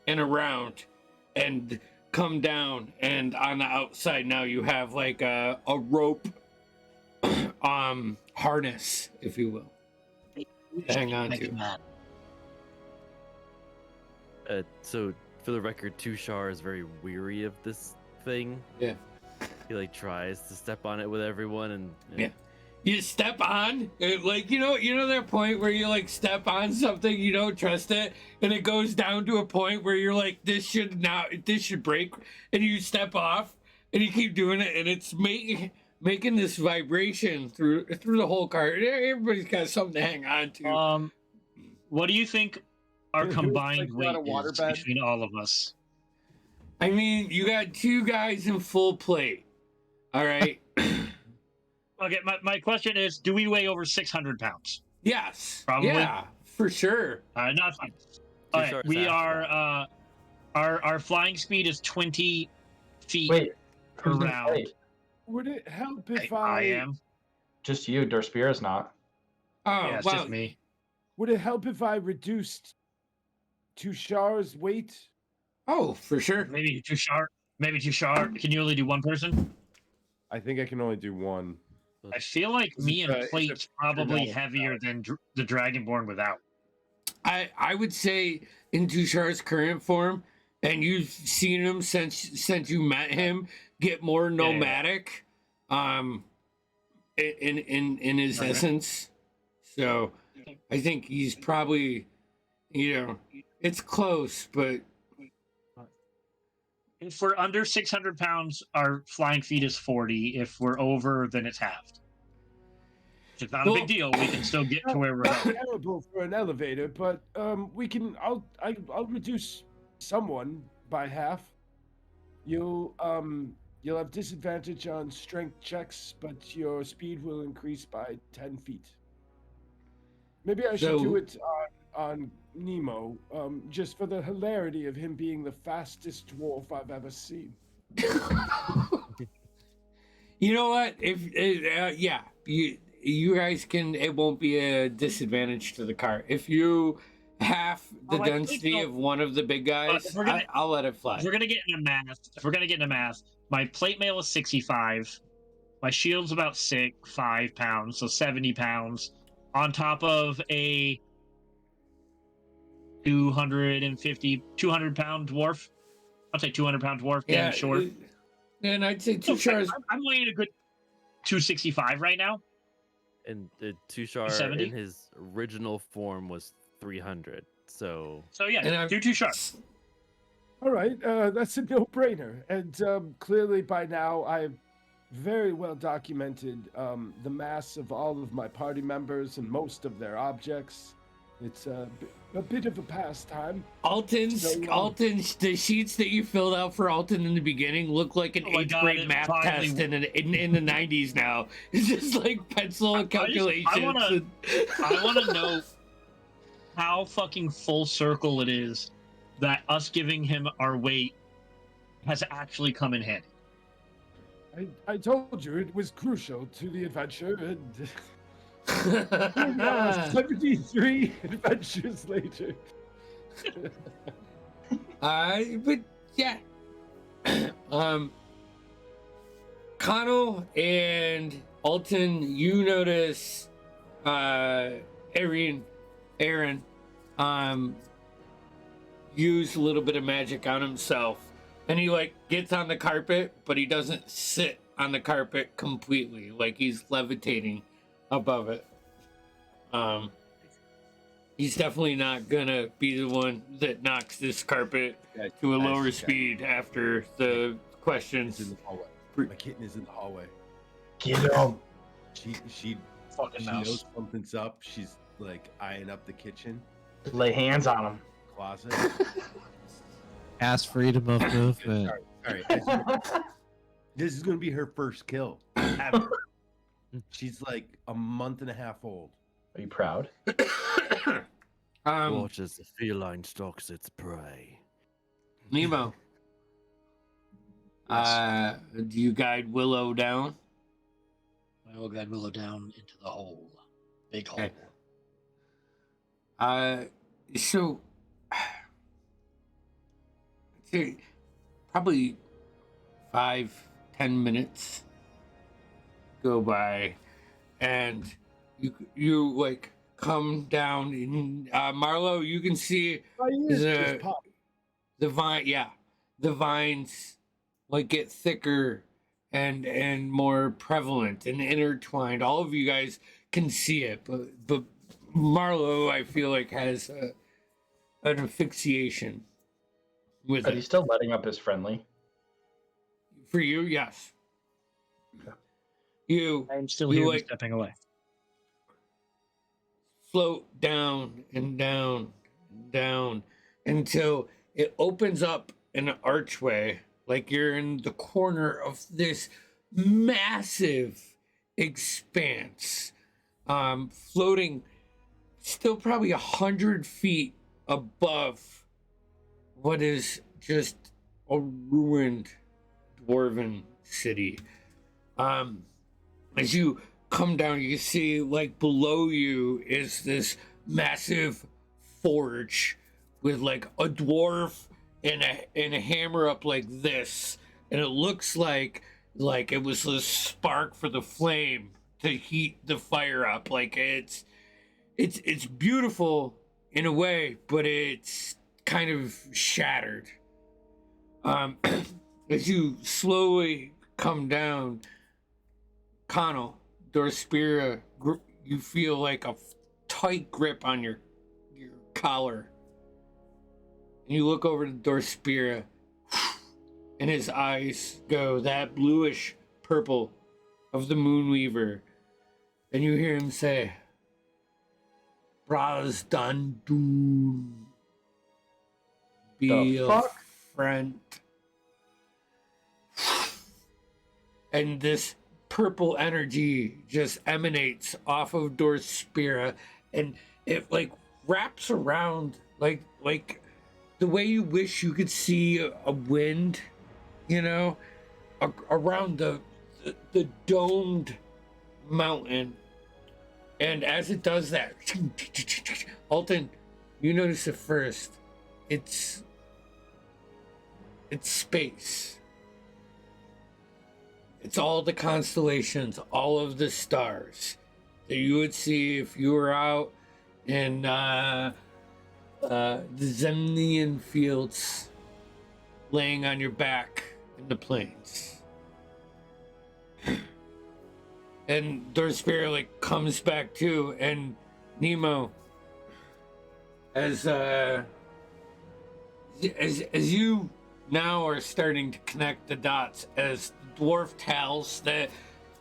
and around and come down, and on the outside now you have like a rope harness, if you will. Hang on to. So, for the record, Tushar is very weary of this thing. Yeah. He like tries to step on it with everyone, and Yeah. You step on it, like you know that point where you like step on something you don't trust it, and it goes down to a point where you're like, this should break, and you step off, and you keep doing it, and it's making this vibration through the whole car. Everybody's got something to hang on to. What do you think our Who's, combined like, got a weight is waterbed? between all of us? I mean, you got two guys in full plate. All right. Okay, my question is, do we weigh over 600 pounds? Yes. Probably. Yeah, for sure. Not fine. Too Okay, short we staff, are, our flying speed is 20 feet Wait, who's in around. plate? Would it help if I am. Just you. Dorspira's not. Oh, Yeah, it's well, just me. Would it help if I reduced Tushar's weight? oh, for sure. Maybe too sharp. Maybe too sharp. Can you only do one person? I think I can only do one. I feel like Is me it, and is it plate's probably metal? heavier than the Dragonborn without. I would say in Tushar's current form, and you've seen him since you met him, get more Yeah, yeah. nomadic, in his Okay. essence. So I think he's probably, it's close, but If we're under 600 pounds, our flying feet is 40. If we're over, then it's halved. It's not a Well- big deal. We can still get to where we're Not going. terrible for an elevator, but we can. I'll reduce someone by half. You'll have disadvantage on strength checks, but your speed will increase by 10 feet. Maybe I should So- do it on Nemo, just for the hilarity of him being the fastest dwarf I've ever seen. you know what? If yeah, you guys can. It won't be a disadvantage to the car if you half the Oh, I think density so. of one of the big guys. if we're gonna- I'll let it fly. If we're gonna get into math, my plate mail is 65. My shield's about 5 pounds, so 70 pounds. On top of a 200-pound dwarf. I'll say 200-pound dwarf, damn short. And I'd say So, Tushar's. I'm weighing a good 265 right now. and Tushar 70? in his original form was 300. So So yeah, And I'm do too sharp. All right, that's a no-brainer. And clearly by now I've very well documented the mass of all of my party members and most of their objects. It's a bit of a pastime. Alton's, the sheets that you filled out for Alton in the beginning look like an Oh my 8th God, grade it math finally- test in the 90s now. It's just like pencil and calculations. I want to know how fucking full circle it is that us giving him our weight has actually come in handy. I told you it was crucial to the adventure, and 73 adventures later. But yeah. Connell and Alton, you notice Aaron use a little bit of magic on himself, and he like gets on the carpet, but he doesn't sit on the carpet completely, like he's levitating above it. He's definitely not gonna be the one that knocks this carpet to a lower speed after the It's questions. in the hallway. My kitten is in the hallway. Get him. She Fucking she mouse. knows something's up. She's like eyeing up the kitchen Lay hands on him. closet. Ask freedom of movement. All right. This is gonna be her first kill ever. She's like a month and a half old. Are you proud? watch as the feline stalks its prey. Nemo. Do you guide Willow down? I will guide Willow down into the hole. Big hole. Okay. So I'd say probably 5-10 minutes go by, and you like come down. And, Marlo, you can see My ears The- just popped. the vine. Yeah, the vines like get thicker and more prevalent and intertwined. All of you guys can see it, but Marlowe, I feel like, has an asphyxiation with Are it. you still letting up his friendly? For you, yes. You I'm still you here, like stepping away. float down and down and down until it opens up an archway, like you're in the corner of this massive expanse, floating still probably 100 feet above what is just a ruined dwarven city. As you come down, you see like below you is this massive forge with like a dwarf and a hammer up like this, and it looks like it was a spark for the flame to heat the fire up. Like it's beautiful in a way, but it's kind of shattered. As you slowly come down, Connell, Dorspira, you feel like a tight grip on your collar. And you look over to Dorspira, and his eyes go that bluish purple of the Moonweaver. And you hear him say, Bras done doon. Be The a fuck? friend. And this purple energy just emanates off of Dorspira, and it like wraps around like the way you wish you could see a wind, you know, around the domed mountain. And as it does that, Alton, you notice it first. It's space. It's all the constellations, all of the stars that you would see if you were out in the Zemnian fields, laying on your back in the plains. And Dorspira like comes back too, and Nemo, as you now are starting to connect the dots, as the dwarf tells that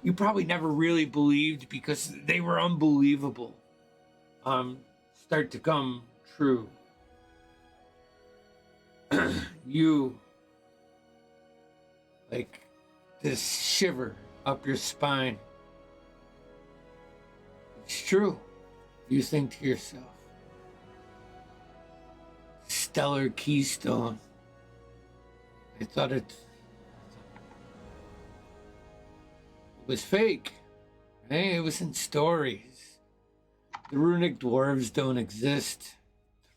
you probably never really believed because they were unbelievable, start to come true. You like this shiver up your spine. It's true. You think to yourself, stellar keystone. I thought it was fake. Right? It was in stories. The runic dwarves don't exist.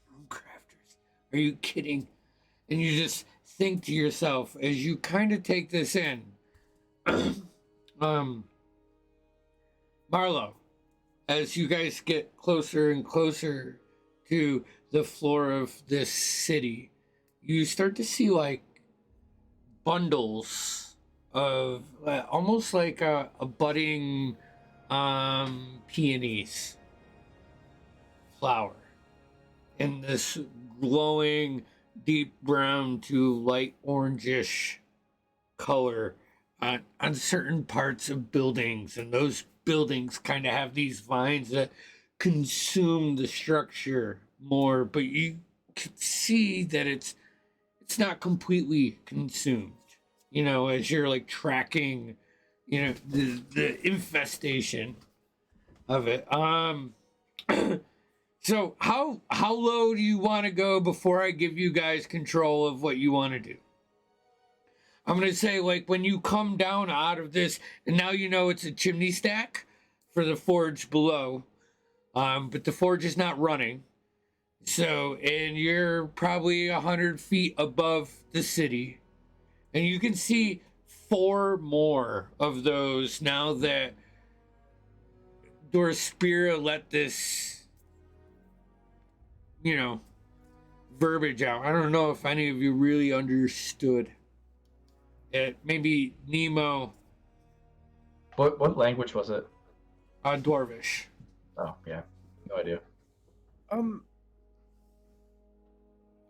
The rune crafters. Are you kidding? And you just think to yourself as you kind of take this in. Marlo, as you guys get closer and closer to the floor of this city, you start to see like bundles of almost like a budding peonies flower in this glowing deep brown to light orangish color on certain parts of buildings, and those buildings kind of have these vines that consume the structure more, but you can see that it's not completely consumed, you know, as you're like tracking, you know, the infestation of it. So how low do you want to go before I give you guys control of what you want to do? I'm going to say, like, when you come down out of this, and now you know it's a chimney stack for the forge below, but the forge is not running. So, and you're probably 100 feet above the city, and you can see 4 more of those now that Dorspira let this, you know, verbiage out. I don't know if any of you really understood it. Maybe Nemo What language was it? Dwarvish. Oh yeah, no idea.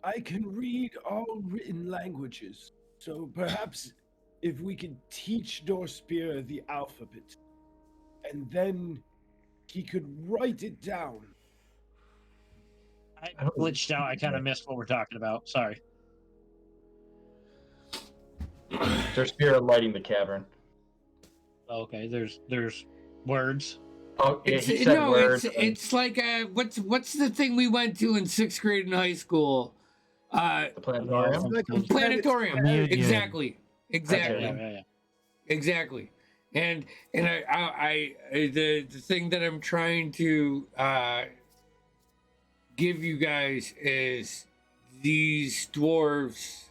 I can read all written languages, so perhaps if we could teach Dorspira the alphabet, and then he could write it down. I glitched out. I kind of missed what we're talking about. Sorry. Dorspira lighting the cavern. Okay, there's words. Oh yeah, he said No, words. it's like what's the thing we went to in 6th grade in high school? The planetarium. Like a Planetarium. Communion. Exactly. Yeah. Exactly. And I the thing that I'm trying to give you guys is these dwarves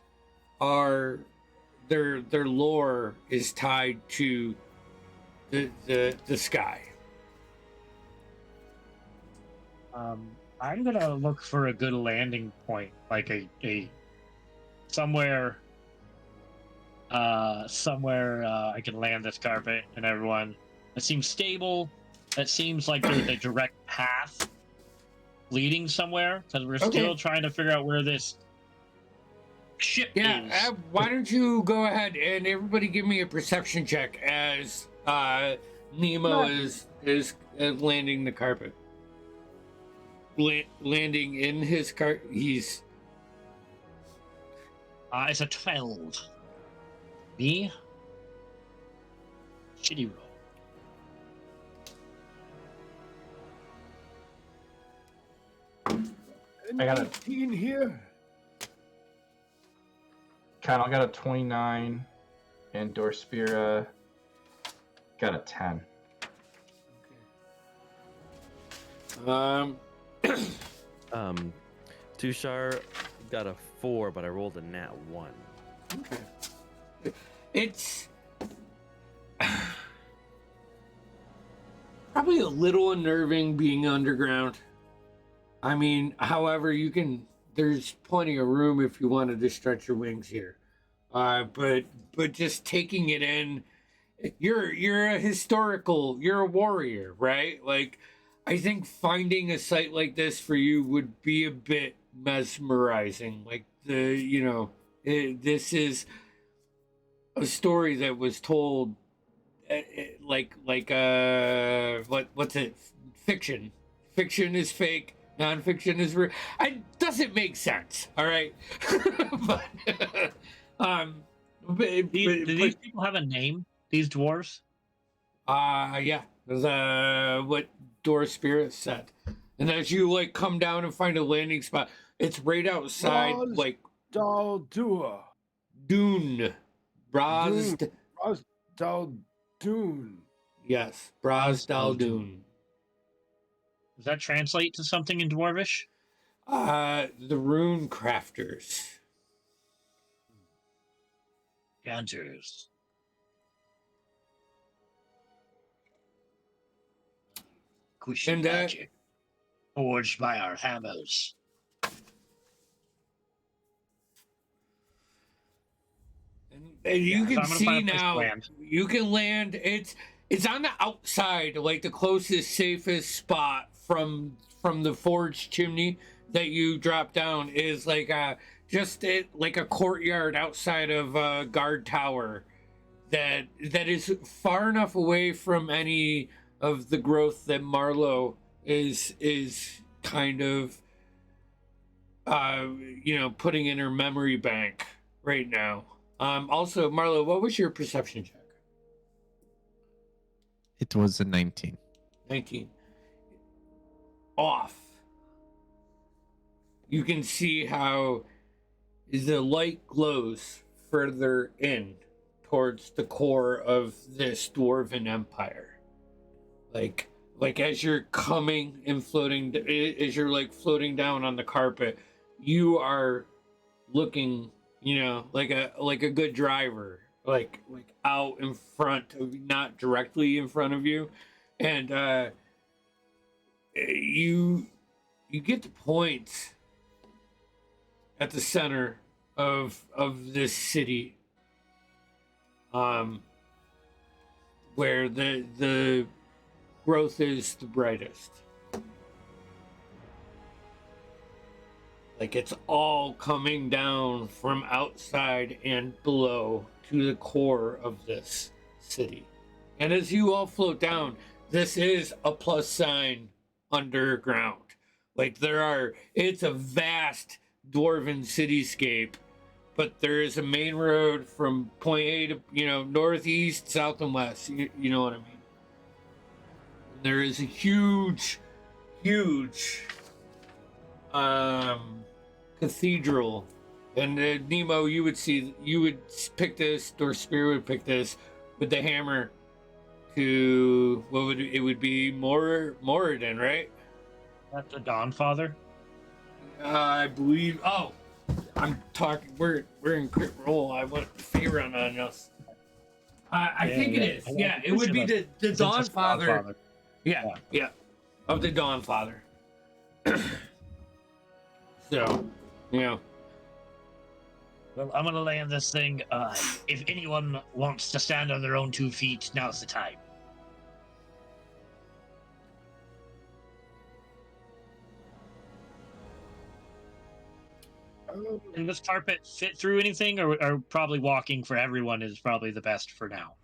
are their lore is tied to the sky. I'm gonna look for a good landing point, like a somewhere I can land this carpet and everyone. That seems stable. That seems like there's a direct path leading somewhere, because we're still trying to figure out where this ship is. Why don't you go ahead and everybody give me a perception check as Nemo is landing the carpet. Landing in his car. He's It's a 12. Me? Shitty roll. I got a 18 here. Kyle got a 29, and Dorspira got a 10. Tushar got a 4, but I rolled a nat 1. okay. It's probably a little unnerving being underground. I mean, however, there's plenty of room if you wanted to stretch your wings here. But just taking it in, you're a warrior, right? Like, I think finding a site like this for you would be a bit mesmerizing. Like this is a story that was told, what's it? Fiction. Fiction is fake. Nonfiction is real. It doesn't make sense. All right, do these people have a name? These dwarves? Yeah. That's what Dorspira said. And as you come down and find a landing spot, it's right outside Daldua. Dune. Braz. Daldun. Yes, Braz Daldun. Does that translate to something in Dwarvish? The rune crafters. Hunters. Cushion magic. Forged by our hammers. And you can so see now, you can land. It's on the outside, like the closest, safest spot from the forge chimney that you drop down is like a courtyard outside of a guard tower that is far enough away from any of the growth that Marlo is kind of putting in her memory bank right now. Also, Marlo, what was your perception check? It was a 19. 19. Off. You can see how the light glows further in towards the core of this dwarven empire. Like as you're coming and floating, as you're floating down on the carpet, you are looking, like a good driver, like out in front of, not directly in front of you, and you get the point at the center of this city, where the growth is the brightest. Like it's all coming down from outside and below to the core of this city. And as you all float down, this is a plus sign underground. Like it's a vast dwarven cityscape, but there is a main road from point A to, northeast, south, and west. You know what I mean? There is a huge cathedral, and Nemo, you would pick this, or Spear would pick this with the hammer to it would be Moradin, right? That's the Dawn Father. I believe. Oh, I'm talking. We're in crit roll. I want Fey run on us. I think it is. Yeah, it would be the Dawn Father. Yeah, of the Dawn Father. So, Well, I'm gonna land this thing. If anyone wants to stand on their own 2 feet, now's the time. Can this carpet fit through anything, or probably walking for everyone is probably the best for now?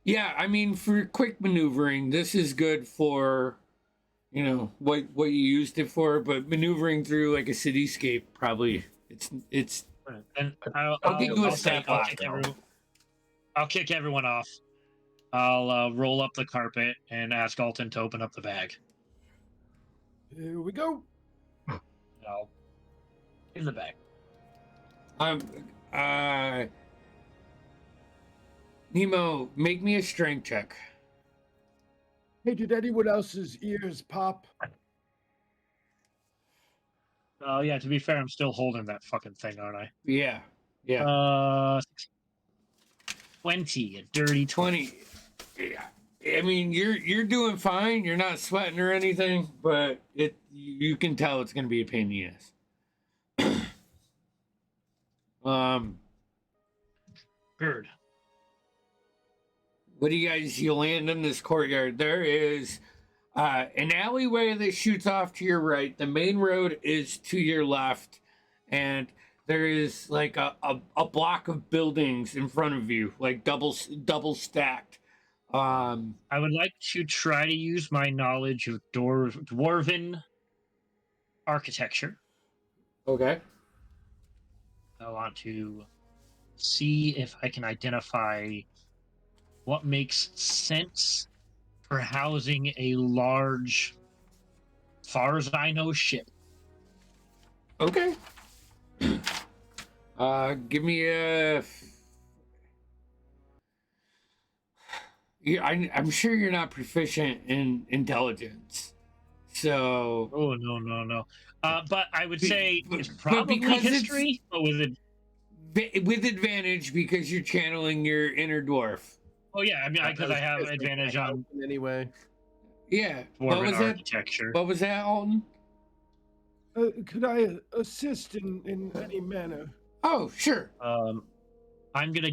yeah, I mean, for quick maneuvering, this is good for, what you used it for. But maneuvering through like a cityscape, probably it's. And I'll give you a step I'll kick everyone off. I'll roll up the carpet and ask Alton to open up the bag. Here we go. I'll in the bag. Nemo, make me a strength check. Hey, did anyone else's ears pop? Oh yeah. To be fair, I'm still holding that fucking thing, aren't I? Yeah. 20, a dirty 20. 20. Yeah. I mean, you're doing fine. You're not sweating or anything, but you can tell it's gonna be a pain in the ass. Bird. What do you land in this courtyard? There is an alleyway that shoots off to your right. The main road is to your left, and there is like a block of buildings in front of you, like double stacked. I would like to try to use my knowledge of dwarven architecture. Okay. I want to see if I can identify what makes sense for housing a large, far as I know, ship. Okay. Give me a. I'm sure you're not proficient in intelligence, so. Oh no. But I would say it's probably history, but with advantage because you're channeling your inner dwarf. Oh yeah, I mean because I have advantage on anyway. Yeah. Dwarven architecture. What was that, Alton? Could I assist in any manner? Oh, sure. I'm gonna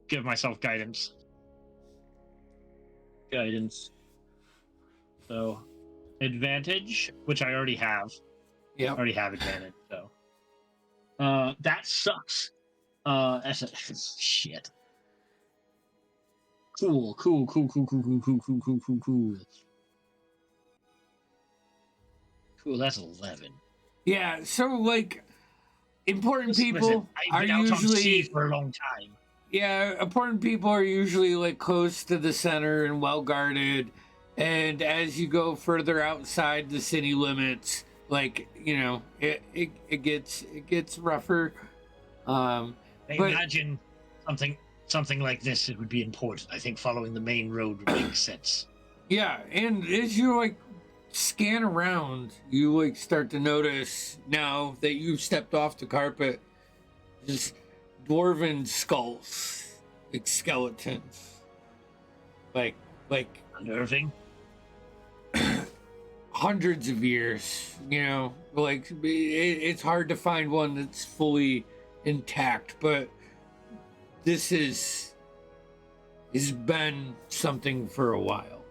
give myself guidance. So, advantage, which I already have. Yeah. I already have advantage. So, that sucks. That's shit. Cool. Cool, that's 11. Yeah, so like important people I've been are out on sea usually for a long time. Yeah, important people are usually like close to the center and well guarded. And as you go further outside the city limits, like, it gets rougher. I imagine something like this, it would be important. I think following the main road would make sense. Yeah, and as you like scan around, you like start to notice now that you've stepped off the carpet, just dwarven skulls, like skeletons, like unnerving. Hundreds of years, like it's hard to find one that's fully intact, but this is has been something for a while.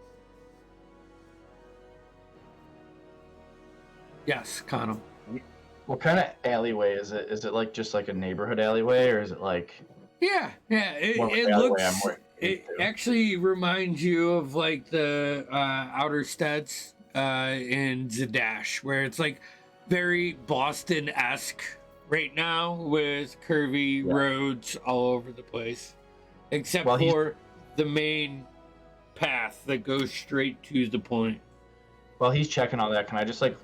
Yes, Connell. What kind of alleyway is it? Is it like just like a neighborhood alleyway, or is it like? Yeah. More of It the alleyway looks. I'm more It used to. actually reminds you of like the outer steads in Zadash, where it's like very Boston-esque right now with curvy roads all over the place, except for the main path that goes straight to the point. While he's checking all that, can I just like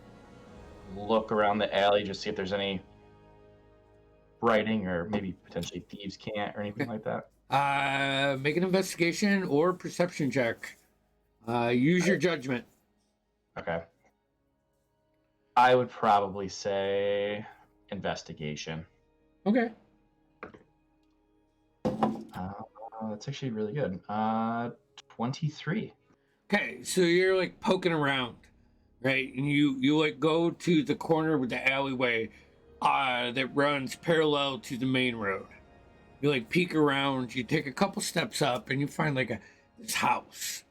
look around the alley, just see if there's any writing or maybe potentially thieves can't or anything like that? Make an investigation or perception check. Use your judgment. Okay. I would probably say investigation. Okay. That's actually really good. 23. Okay, so you're like poking around, right? And you like go to the corner with the alleyway that runs parallel to the main road. You like peek around, you take a couple steps up, and you find like this house.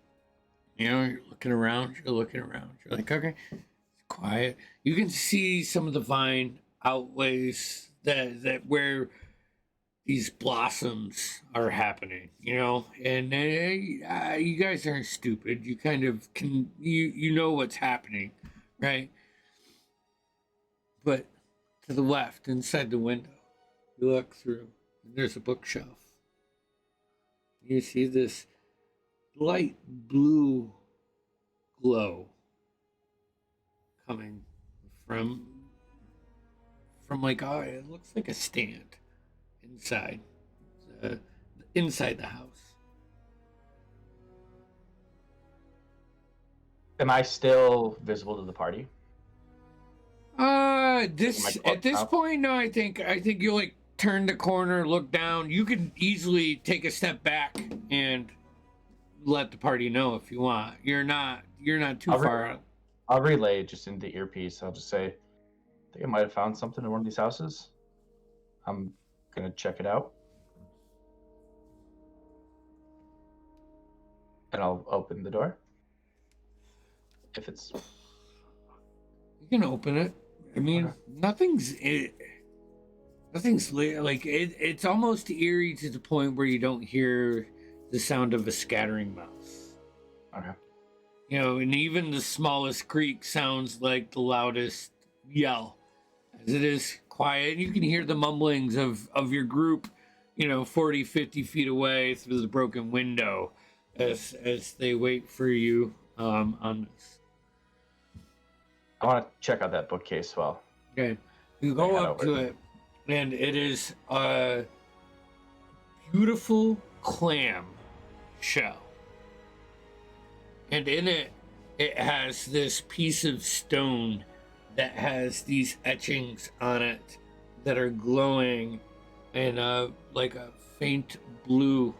You know, you're looking around, you're like, okay, it's quiet. You can see some of the vine outlays that where these blossoms are happening, you know, and you guys aren't stupid. You kind of can, you know what's happening, right? But to the left, inside the window, you look through, and there's a bookshelf. You see this light blue glow coming from like, oh, it looks like a stand inside the house. Am I still visible to the party? At this point, no. I think you like turn the corner, look down. You can easily take a step back and let the party know if you want. You're not too far out. I'll relay it just into the earpiece. I'll just say, I think I might have found something in one of these houses. I'm gonna check it out. And I'll open the door. If it's... You can open it. I mean, Okay. nothing's like it's almost eerie to the point where you don't hear the sound of a scattering mouse. Okay. You know, and even the smallest creak sounds like the loudest yell. As it is quiet, you can hear the mumblings of your group, you know, 40, 50 feet away through the broken window as they wait for you on this. I want to check out that bookcase as well. Okay. You go Head up over. to it, and it is a beautiful clam shell. And in it, it has this piece of stone that has these etchings on it that are glowing in like a faint blue.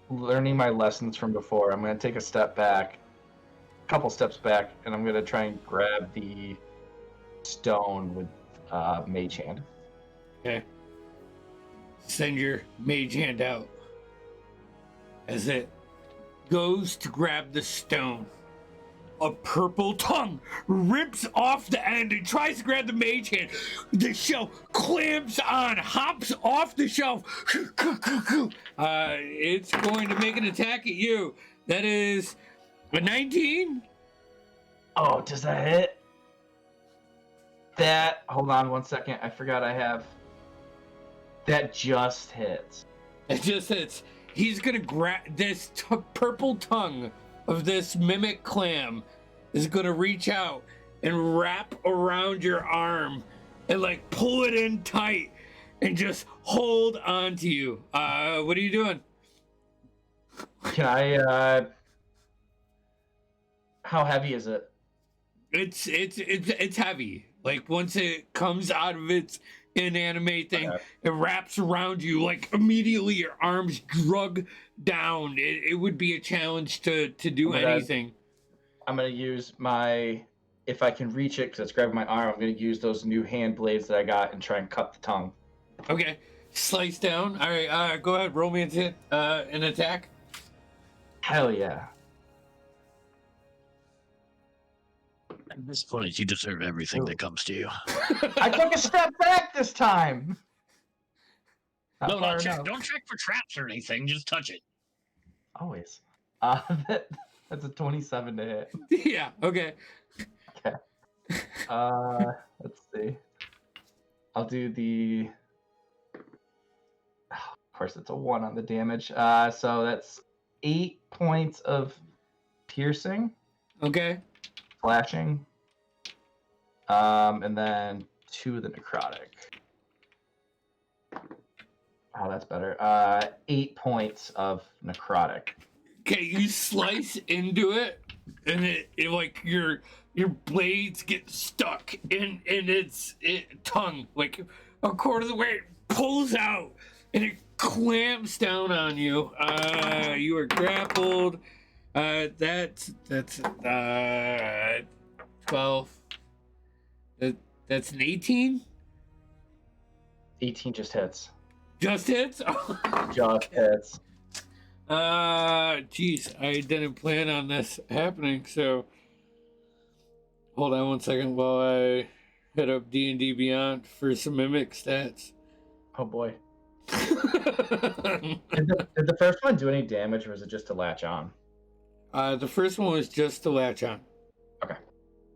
Learning my lessons from before, I'm going to take a couple steps back, and I'm going to try and grab the stone with Mage Hand. Okay. Send your mage hand out. As it goes to grab the stone, a purple tongue rips off the end and tries to grab the mage hand. The shell clamps on, hops off the shelf. It's going to make an attack at you. That is a 19. Oh, does that hit? Hold on one second. I forgot I have. That just hits. It just hits. He's gonna grab this purple tongue of this mimic clam is gonna reach out and wrap around your arm and like pull it in tight and just hold on to you. What are you doing? Can I, how heavy is it? It's heavy. Like once it comes out of its inanimate thing, Okay. it wraps around you. Like immediately your arms drug down. It would be a challenge to do anything. I'm gonna use my if I can reach it, because it's grabbing my arm, I'm going to use those new hand blades that I got and try and cut the tongue. Okay. Slice down. All right. Go ahead. Roll me an attack. Hell yeah. At this point, you deserve everything that comes to you. I took a step back this time. No, far don't check. enough. Don't check for traps or anything. Just touch it. Always. That's a 27 to hit. Yeah. Okay. Okay. Let's see. I'll do the. Of course, it's a 1 on the damage. So that's 8 points of piercing, Okay. slashing, and then 2 of the necrotic. Oh, that's better. 8 points of necrotic. Okay, you slice into it, and it like your blades get stuck in its tongue, like a quarter of the way. It pulls out, and it clamps down on you. You are grappled. That's 12. That's an 18. 18 just hits. Just hits. Just hits. Geez, I didn't plan on this happening, so hold on one second while I hit up D&D Beyond for some mimic stats. Oh boy. Did the first one do any damage, or was it just to latch on? The first one was just to latch on. Okay.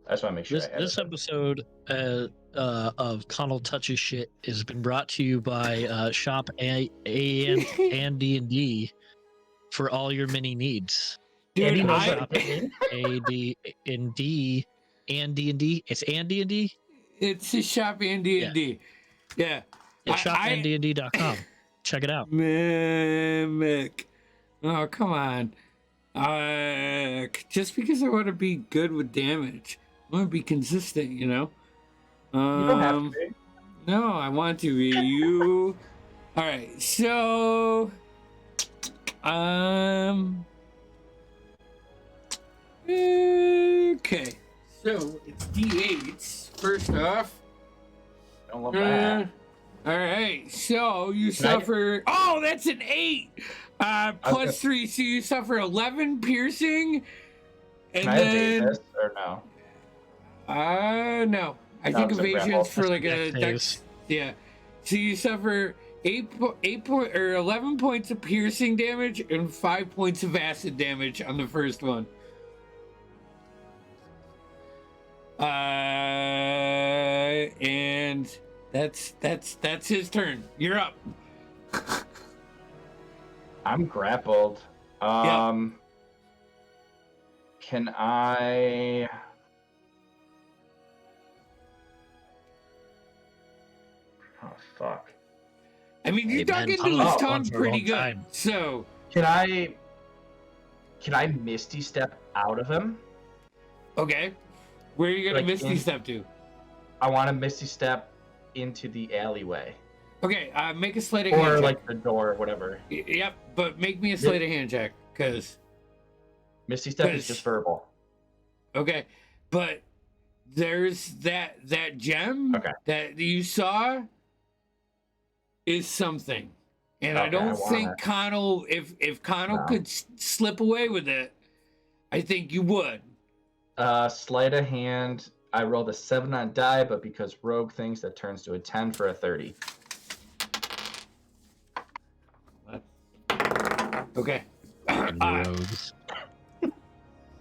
I just want to make sure. This episode of Connell Touches Shit has been brought to you by Shop and D&D for all your mini needs. Dude, Shop A-D-N-D and D&D. It's and D&D? It's a shop and D&D. Yeah. It's shopanddd.com. Check it out. Mimic. Oh, come on. Just because I want to be good with damage, I want to be consistent, you know? You don't have to be. No, I want to be. You. All right, so. Okay. So it's D8s first off. Don't love that. All right. So you suffer. Oh, that's an 8. Plus 3, so you suffer 11 piercing. And Can I evade then. this or no? No. I No, think it's a evasion's grapple. for like a Dex dex. saves. Yeah. So you suffer 11 points of piercing damage and 5 points of acid damage on the first one. And that's his turn. You're up. I'm grappled. Yeah. Can I? Oh fuck. I mean, you Hey, dug man, into Tunnel's his gone tongue for a pretty long good. time. So, Can I Misty Step out of him? okay. Where are you gonna Like Misty in- Step to? I want to Misty Step into the alleyway. Okay, make a sleight of hand Or check. like the door, whatever. Yep, but make me a sleight of hand check, because... Misty Step is Because- just verbal. Okay, but there's that gem Okay. that you saw is something, and I Okay, I don't want think it. Connell, if Connell No. could slip away with it, I think you would. Sleight of hand. I rolled a 7 on die, but because Rogue thinks that turns to a 10 for a 30. Okay. Rogues.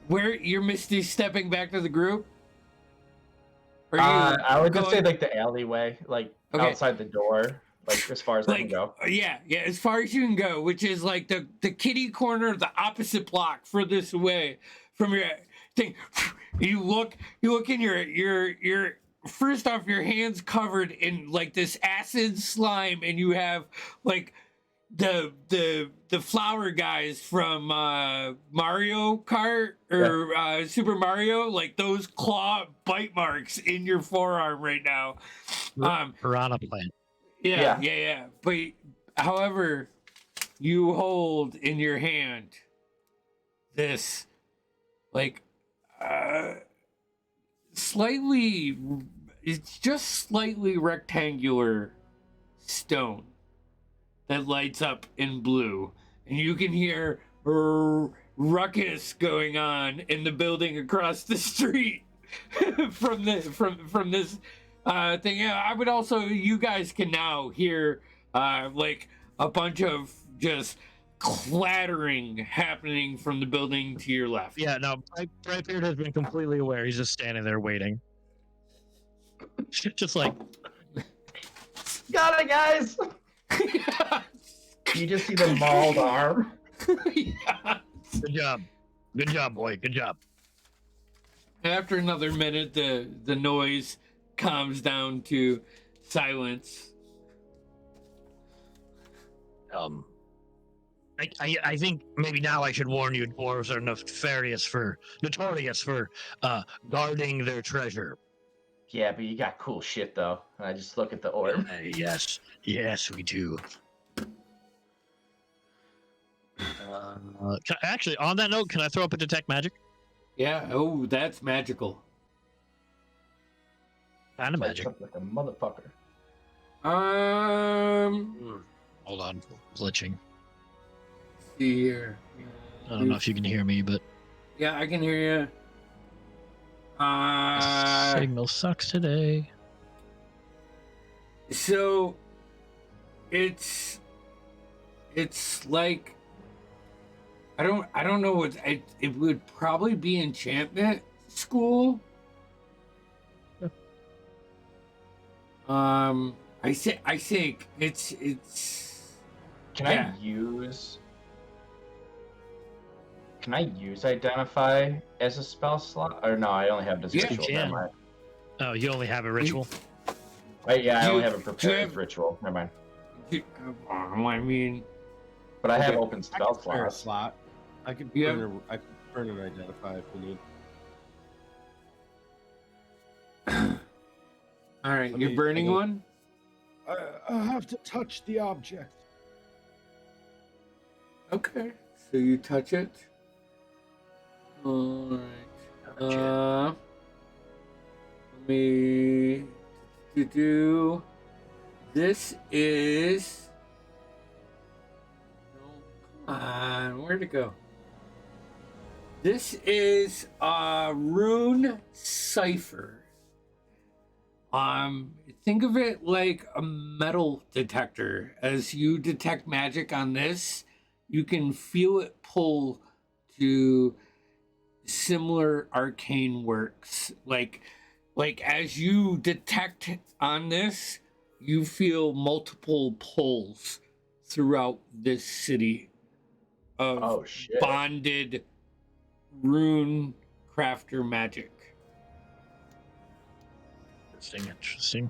Where you're Misty stepping back to the group? Or I would just say going- like the alleyway, like Okay. outside the door, like as far as I can like go. yeah, as far as you can go, which is like the kitty corner, the opposite block furthest away from your thing. You look in your first off, your hands covered in like this acid slime, and you have like the flower guys from Mario Kart or Super Mario, like those claw bite marks in your forearm right now. Piranha plant. Yeah. But however, you hold in your hand this like slightly, it's just slightly rectangular stone that lights up in blue, and you can hear ruckus going on in the building across the street from this thing. Yeah, I would also, you guys can now hear like a bunch of just clattering happening from the building to your left. Yeah, no, Brightbeard has been completely aware. He's just standing there waiting. Just like, Got it, guys. You just see the mauled arm. Yeah. good job, boy, good job. After another minute, the noise calms down to silence. I think maybe now I should warn you, dwarves are notorious for guarding their treasure. Yeah, but you got cool shit though. And I just look at the orb. Yes, we do. Actually, on that note, can I throw up a detect magic? Yeah. Oh, that's magical. Kind of magic. Like a motherfucker. Hold on, glitching. See here. I don't know if you can hear me, but Yeah, I can hear you. signal sucks today. So it's like I don't know what it would probably be enchantment school. Yeah. I think it's Can yeah. I use identify as a spell slot? Or no, I only have this Yeah, ritual. you can. Never mind. Oh, you only have a ritual? I only have a Do you prepared have- ritual. Never mind. I mean, But I have Okay. open I spell could spare a slots. slot. I could Yeah. burn and identify if we need. all right, Let you're me- burning let me- one. I have to touch the object. Okay, so you touch it. All right. Let me do. This is. No, come on, where'd it go? This is a rune cipher. Think of it like a metal detector. As you detect magic on this, you can feel it pull to similar arcane works. Like as you detect on this, you feel multiple pulls throughout this city of Oh shit. bonded rune crafter magic. Interesting.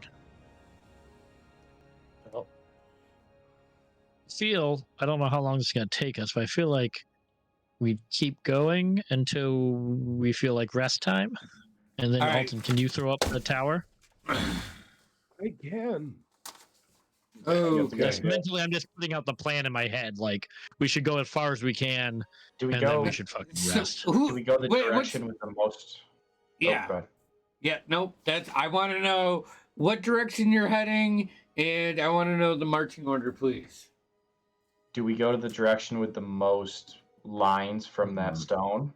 Well, I don't know how long it's going to take us, but I feel like we keep going until we feel like rest time. And then, All right. Alton, can you throw up the tower? I can. Oh, Just okay. mentally, I'm just putting out the plan in my head. Like, we should go as far as we can, Do we and then go? we should fucking So, rest. Do we go the wait, direction with the most? Yeah. Oh, go ahead. Yeah, nope. I want to know what direction you're heading, and I want to know the marching order, please. Do we go to the direction with the most lines from that stone?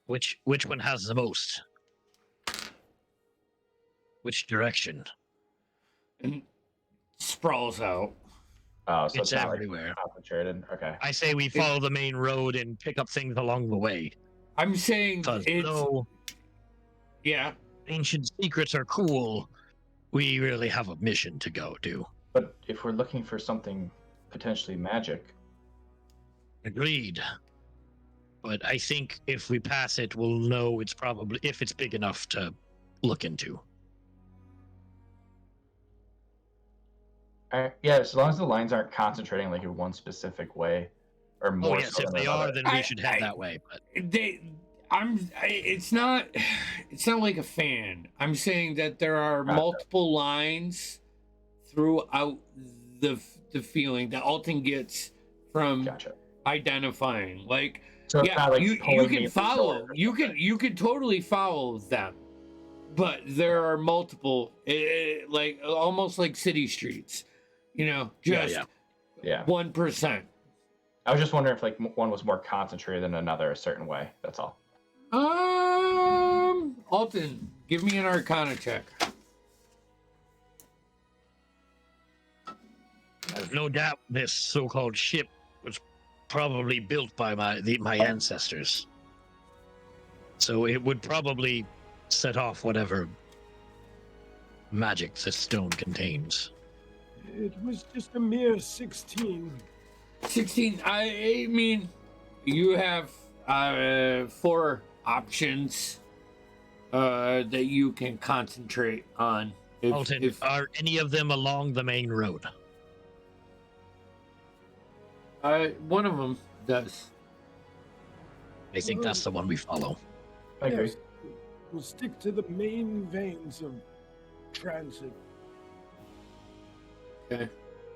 Which one has the most? Which direction? And sprawls out. Oh, so It's it's not like everywhere. concentrated. Okay. I say we follow the main road and pick up things along the way. I'm saying Because it's though yeah. ancient secrets are cool, we really have a mission to go do. But if we're looking for something potentially magic, Agreed. But I think if we pass it, we'll know it's probably, if it's big enough to look into. yeah, as long as the lines aren't concentrating like in one specific way, or more. Oh yes, so if than they another. are, then we should head that way. But It's not like a fan. I'm saying that there are Gotcha. multiple lines throughout the feeling that Alton gets from Gotcha. identifying. Like So it's yeah, not like you pulling me can in the follow. sword or You something. can totally follow them. but there are multiple, like almost like city streets, just Yeah. 1%. I was just wondering if like one was more concentrated than another a certain way. That's all. Alton, give me an Arcana check. There's no doubt this so-called ship was probably built by my ancestors. So it would probably set off whatever magic this stone contains. It was just a mere 16. 16. I mean, you have 4 options that you can concentrate on. Alton, are any of them along the main road? One of them does. I think that's the one we follow. I agree. Yes, we'll stick to the main veins of transit. Okay.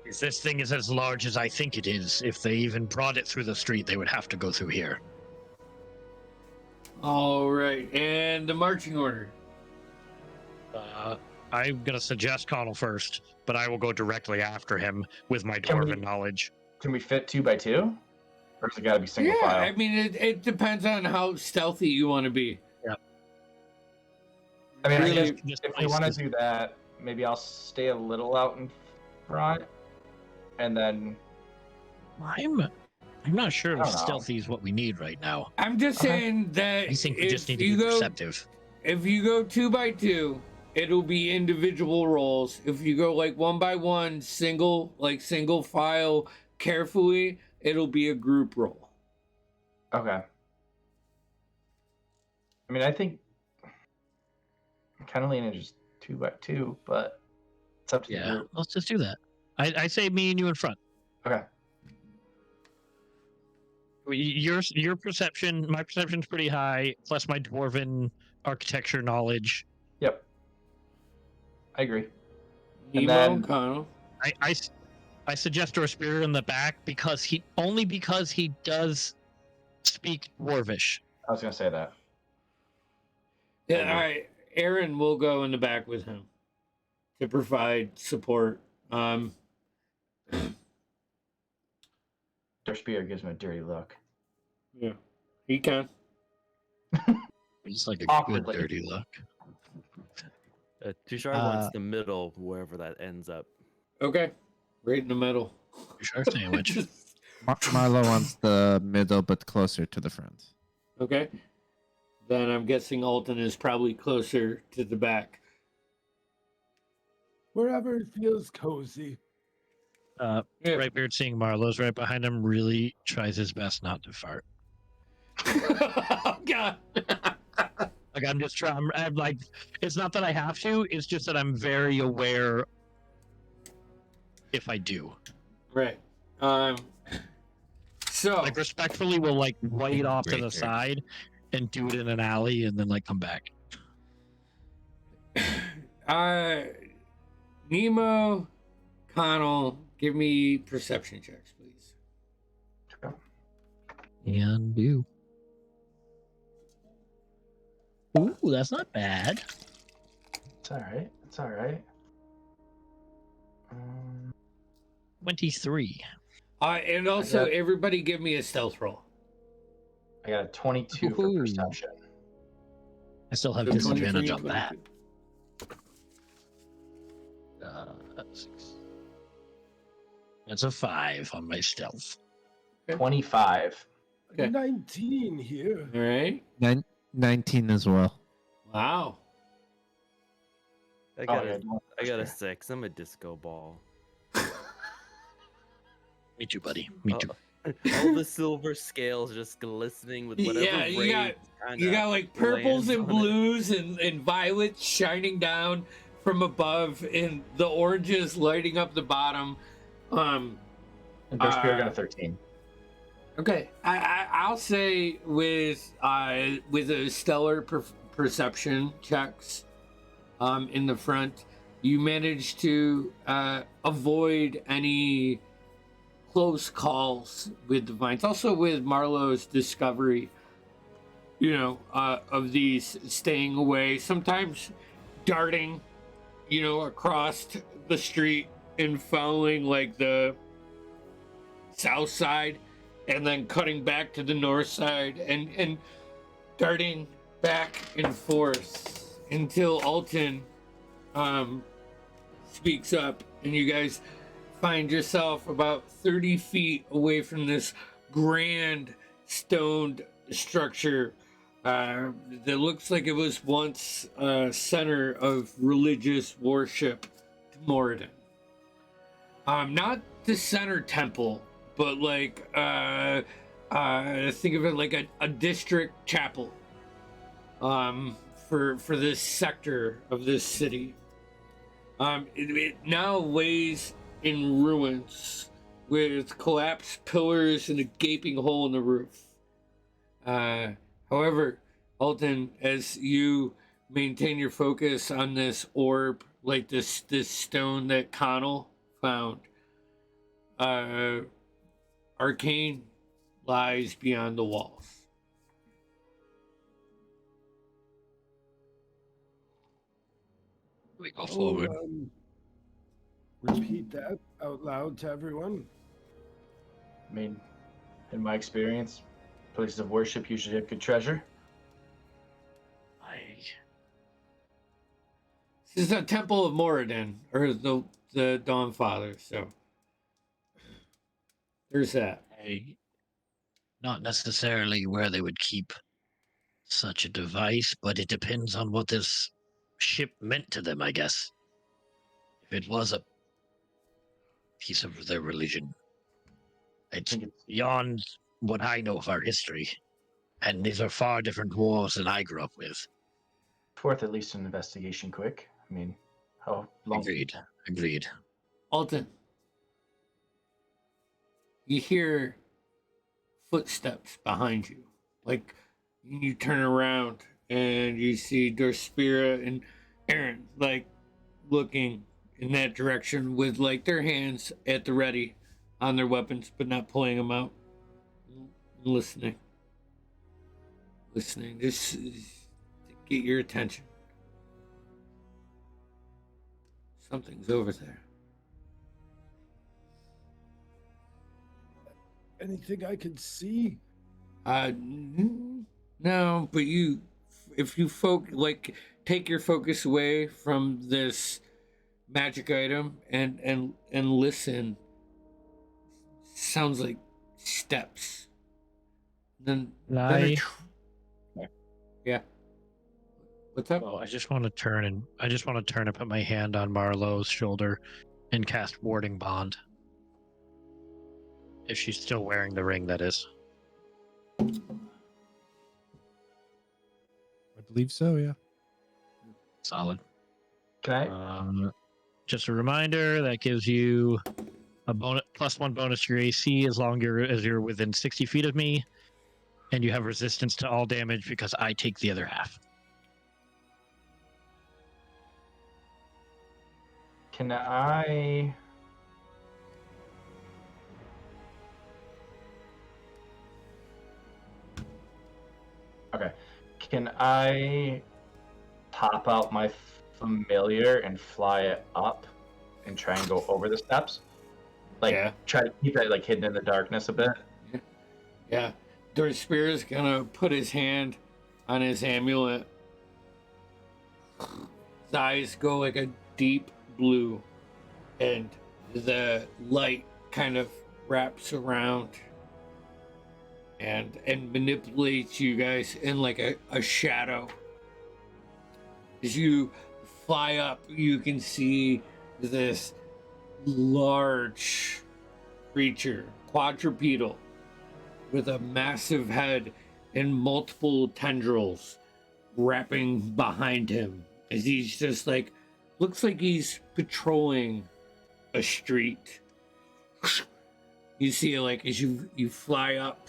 If this thing is as large as I think it is, if they even brought it through the street, they would have to go through here. All right, and the marching order. I'm gonna suggest Connell first, but I will go directly after him with my Can we- dwarven knowledge. Can we fit 2 by 2? Or does it got to be single Yeah, file? I mean, it depends on how stealthy you want to be. I mean, I really, guess if we want to do that, maybe I'll stay a little out in front, and then I'm not sure I if don't know. stealthy is what we need right now. I'm just Okay. saying that I think we just need to you be go, perceptive. if you go 2 by 2, it'll be individual rolls. If you go like 1 by 1, single file, carefully, it'll be a group roll. okay. I mean, I think I'm kind of leaning just 2 by 2, but it's up to the Yeah, group. let's just do that. I say me and you in front. Okay. Your perception, my perception's pretty high, plus my dwarven architecture knowledge. Yep. I agree. And Nemo, then- Connell. I suggest our spirit in the back because he does speak dwarvish. I was gonna say that. Yeah, all right. Aaron will go in the back with him to provide support. Their spear gives him a dirty look. Yeah, he can. It's like a Awkwardly. good dirty look. Tushar wants the middle, wherever that ends up. Okay, right in the middle. Sure sandwich. Marlo wants the middle, but closer to the front. Okay. Then I'm guessing Alton is probably closer to the back. Wherever it feels cozy. Yeah. Brightbeard, seeing Marlowe's right behind him, really tries his best not to fart. Oh God. Like I'm just trying. I'm like, it's not that I have to. It's just that I'm very aware. If I do, Right. So like respectfully, we'll like right off to the Great. side and do it in an alley, and then like come back. Nemo, Connell, give me perception checks, please. And do. Ooh, that's not bad. It's all right. It's all right. 23. And also, got- everybody give me a stealth roll. I got a 22 for Ooh. perception. I still have So disadvantage 23, on that. 22. 6. That's a 5 on my stealth. 25. Okay. 19 here. All right. 19 as well. Wow. I Oh, got, yeah, a, you want I got a first 6. I'm a disco ball. Me too, buddy. Me too. All the silver scales just glistening with whatever Yeah, you got- rays You got like purples lands and on it. blues and violets shining down from above, and the oranges lighting up the bottom. And their spear got Uh, a 13. Okay, I'll say with a stellar perception checks, in the front, you manage to avoid any close calls with the vines. Also with Marlowe's discovery, of these staying away, sometimes darting, across the street and following like the south side and then cutting back to the north side and darting back and forth until Alton speaks up and you guys find yourself about 30 feet away from this grand stoned structure that looks like it was once a center of religious worship to Moradin. Not the center temple, but like think of it like a district chapel for this sector of this city. It now lays in ruins with collapsed pillars and a gaping hole in the roof. However, Alton, as you maintain your focus on this orb, like this stone that Connell found, arcane lies beyond the walls. We go forward. Repeat that out loud to everyone. I mean, in my experience, places of worship usually have good treasure. This is a temple of Moradin, or the Dawn Father, so there's that. Not necessarily where they would keep such a device, but it depends on what this ship meant to them, I guess. If it was a piece of their religion, it's beyond what I know of our history. And these are far different wars than I grew up with. It's worth at least an investigation quick. I mean, how long? Agreed. Alton, you hear footsteps behind you. Like, you turn around and you see Dorspira and Aaron, like, looking in that direction with, like, their hands at the ready on their weapons, but not pulling them out. Listening, just to get your attention. Something's over there. Anything I can see? No, but if you take your focus away from this magic item and listen, sounds like steps. Then yeah. What's up? Oh, I just want to turn and put my hand on Marlowe's shoulder and cast Warding Bond. If she's still wearing the ring, that is. I believe so, yeah. Solid. Okay. Just a reminder, that gives you a +1 bonus to your AC as long as you're within 60 feet of me, and you have resistance to all damage because I take the other half. Can I... Okay. Can I pop out my familiar and fly it up and try and go over the steps? Like, try to keep it, like, hidden in the darkness a bit? Yeah. Dorspira's gonna put his hand on his amulet. His eyes go like a deep blue, and the light kind of wraps around and manipulates you guys in like a shadow. As you fly up, you can see this large creature, quadrupedal, with a massive head and multiple tendrils wrapping behind him as he's just like, looks like he's patrolling a street. You see, like, as you fly up,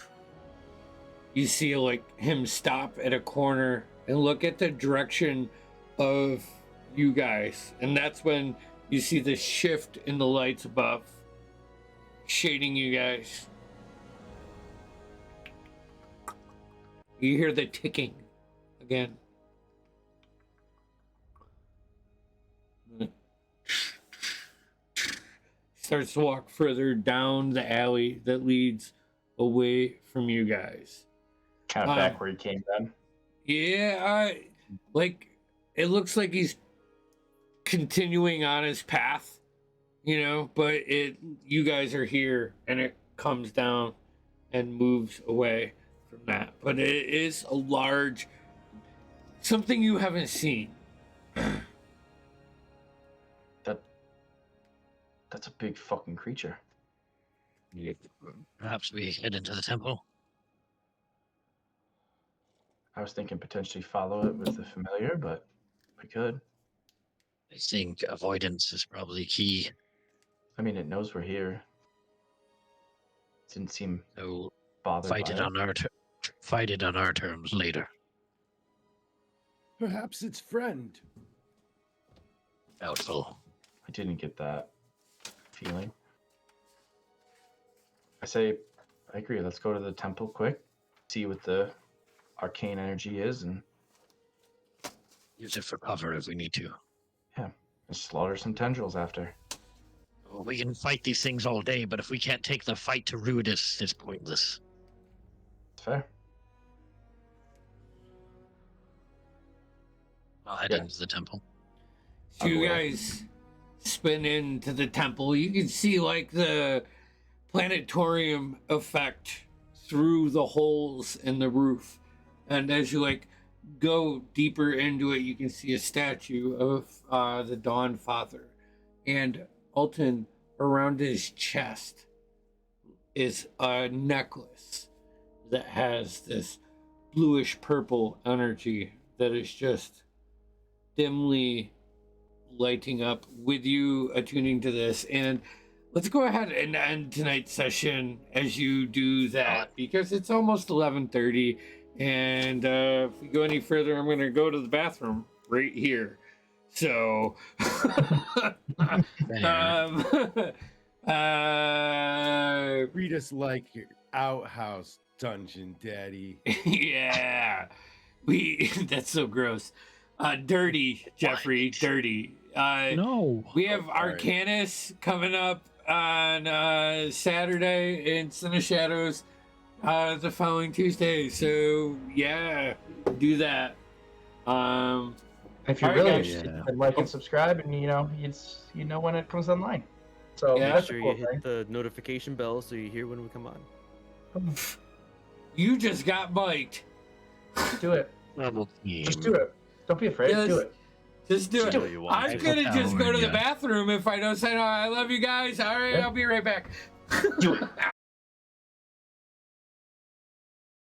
you see, like, him stop at a corner and look at the direction of you guys. And that's when you see the shift in the lights above, shading you guys. You hear the ticking again. Starts to walk further down the alley that leads away from you guys. Kind of back where he came then. Yeah, like it looks like he's continuing on his path, you know, but you guys are here and it comes down and moves away from that. But it is a large something you haven't seen. That's a big fucking creature. Perhaps we head into the temple. I was thinking potentially follow it with the familiar, but we could. I think avoidance is probably key. I mean, it knows we're here. Didn't seem So bothered fight by it on our fight it on our terms later. Perhaps its friend. Doubtful. I didn't get that feeling. I agree. Let's go to the temple quick, see what the arcane energy is, and Use it for cover if we need to. and slaughter some tendrils after. Well, we can fight these things all day, but if we can't take the fight to Ruidus, it's pointless. It's fair. I'll head Yeah. into the temple. So you guys spin into the temple. You can see like the planetarium effect through the holes in the roof. And as you like go deeper into it, you can see a statue of the Dawn Father. And Alton, around his chest is a necklace that has this bluish purple energy that is just dimly lighting up with you attuning to this. And let's go ahead and end tonight's session as you do that, because it's almost 11:30, and if we go any further, I'm going to go to the bathroom right here. So Read us like your outhouse dungeon, Daddy. yeah, that's so gross. Dirty, Jeffrey, dirty. No. We have sorry. Arcanus coming up on Saturday and Sin of Shadows the following Tuesday. So yeah, do that. If you're All right, really guys. interested, then like and subscribe, and you know when it comes online. So Yeah. Make that's sure a you cool hit thing. the notification bell so you hear when we come on. You just got mic'd. Do it. Level team. Just do it. Don't be afraid. Yes. Do it. Just do Do it. what you want. I'm gonna just go to the bathroom if I don't say no. I love you guys. All right, Yeah. I'll be right back. Do it.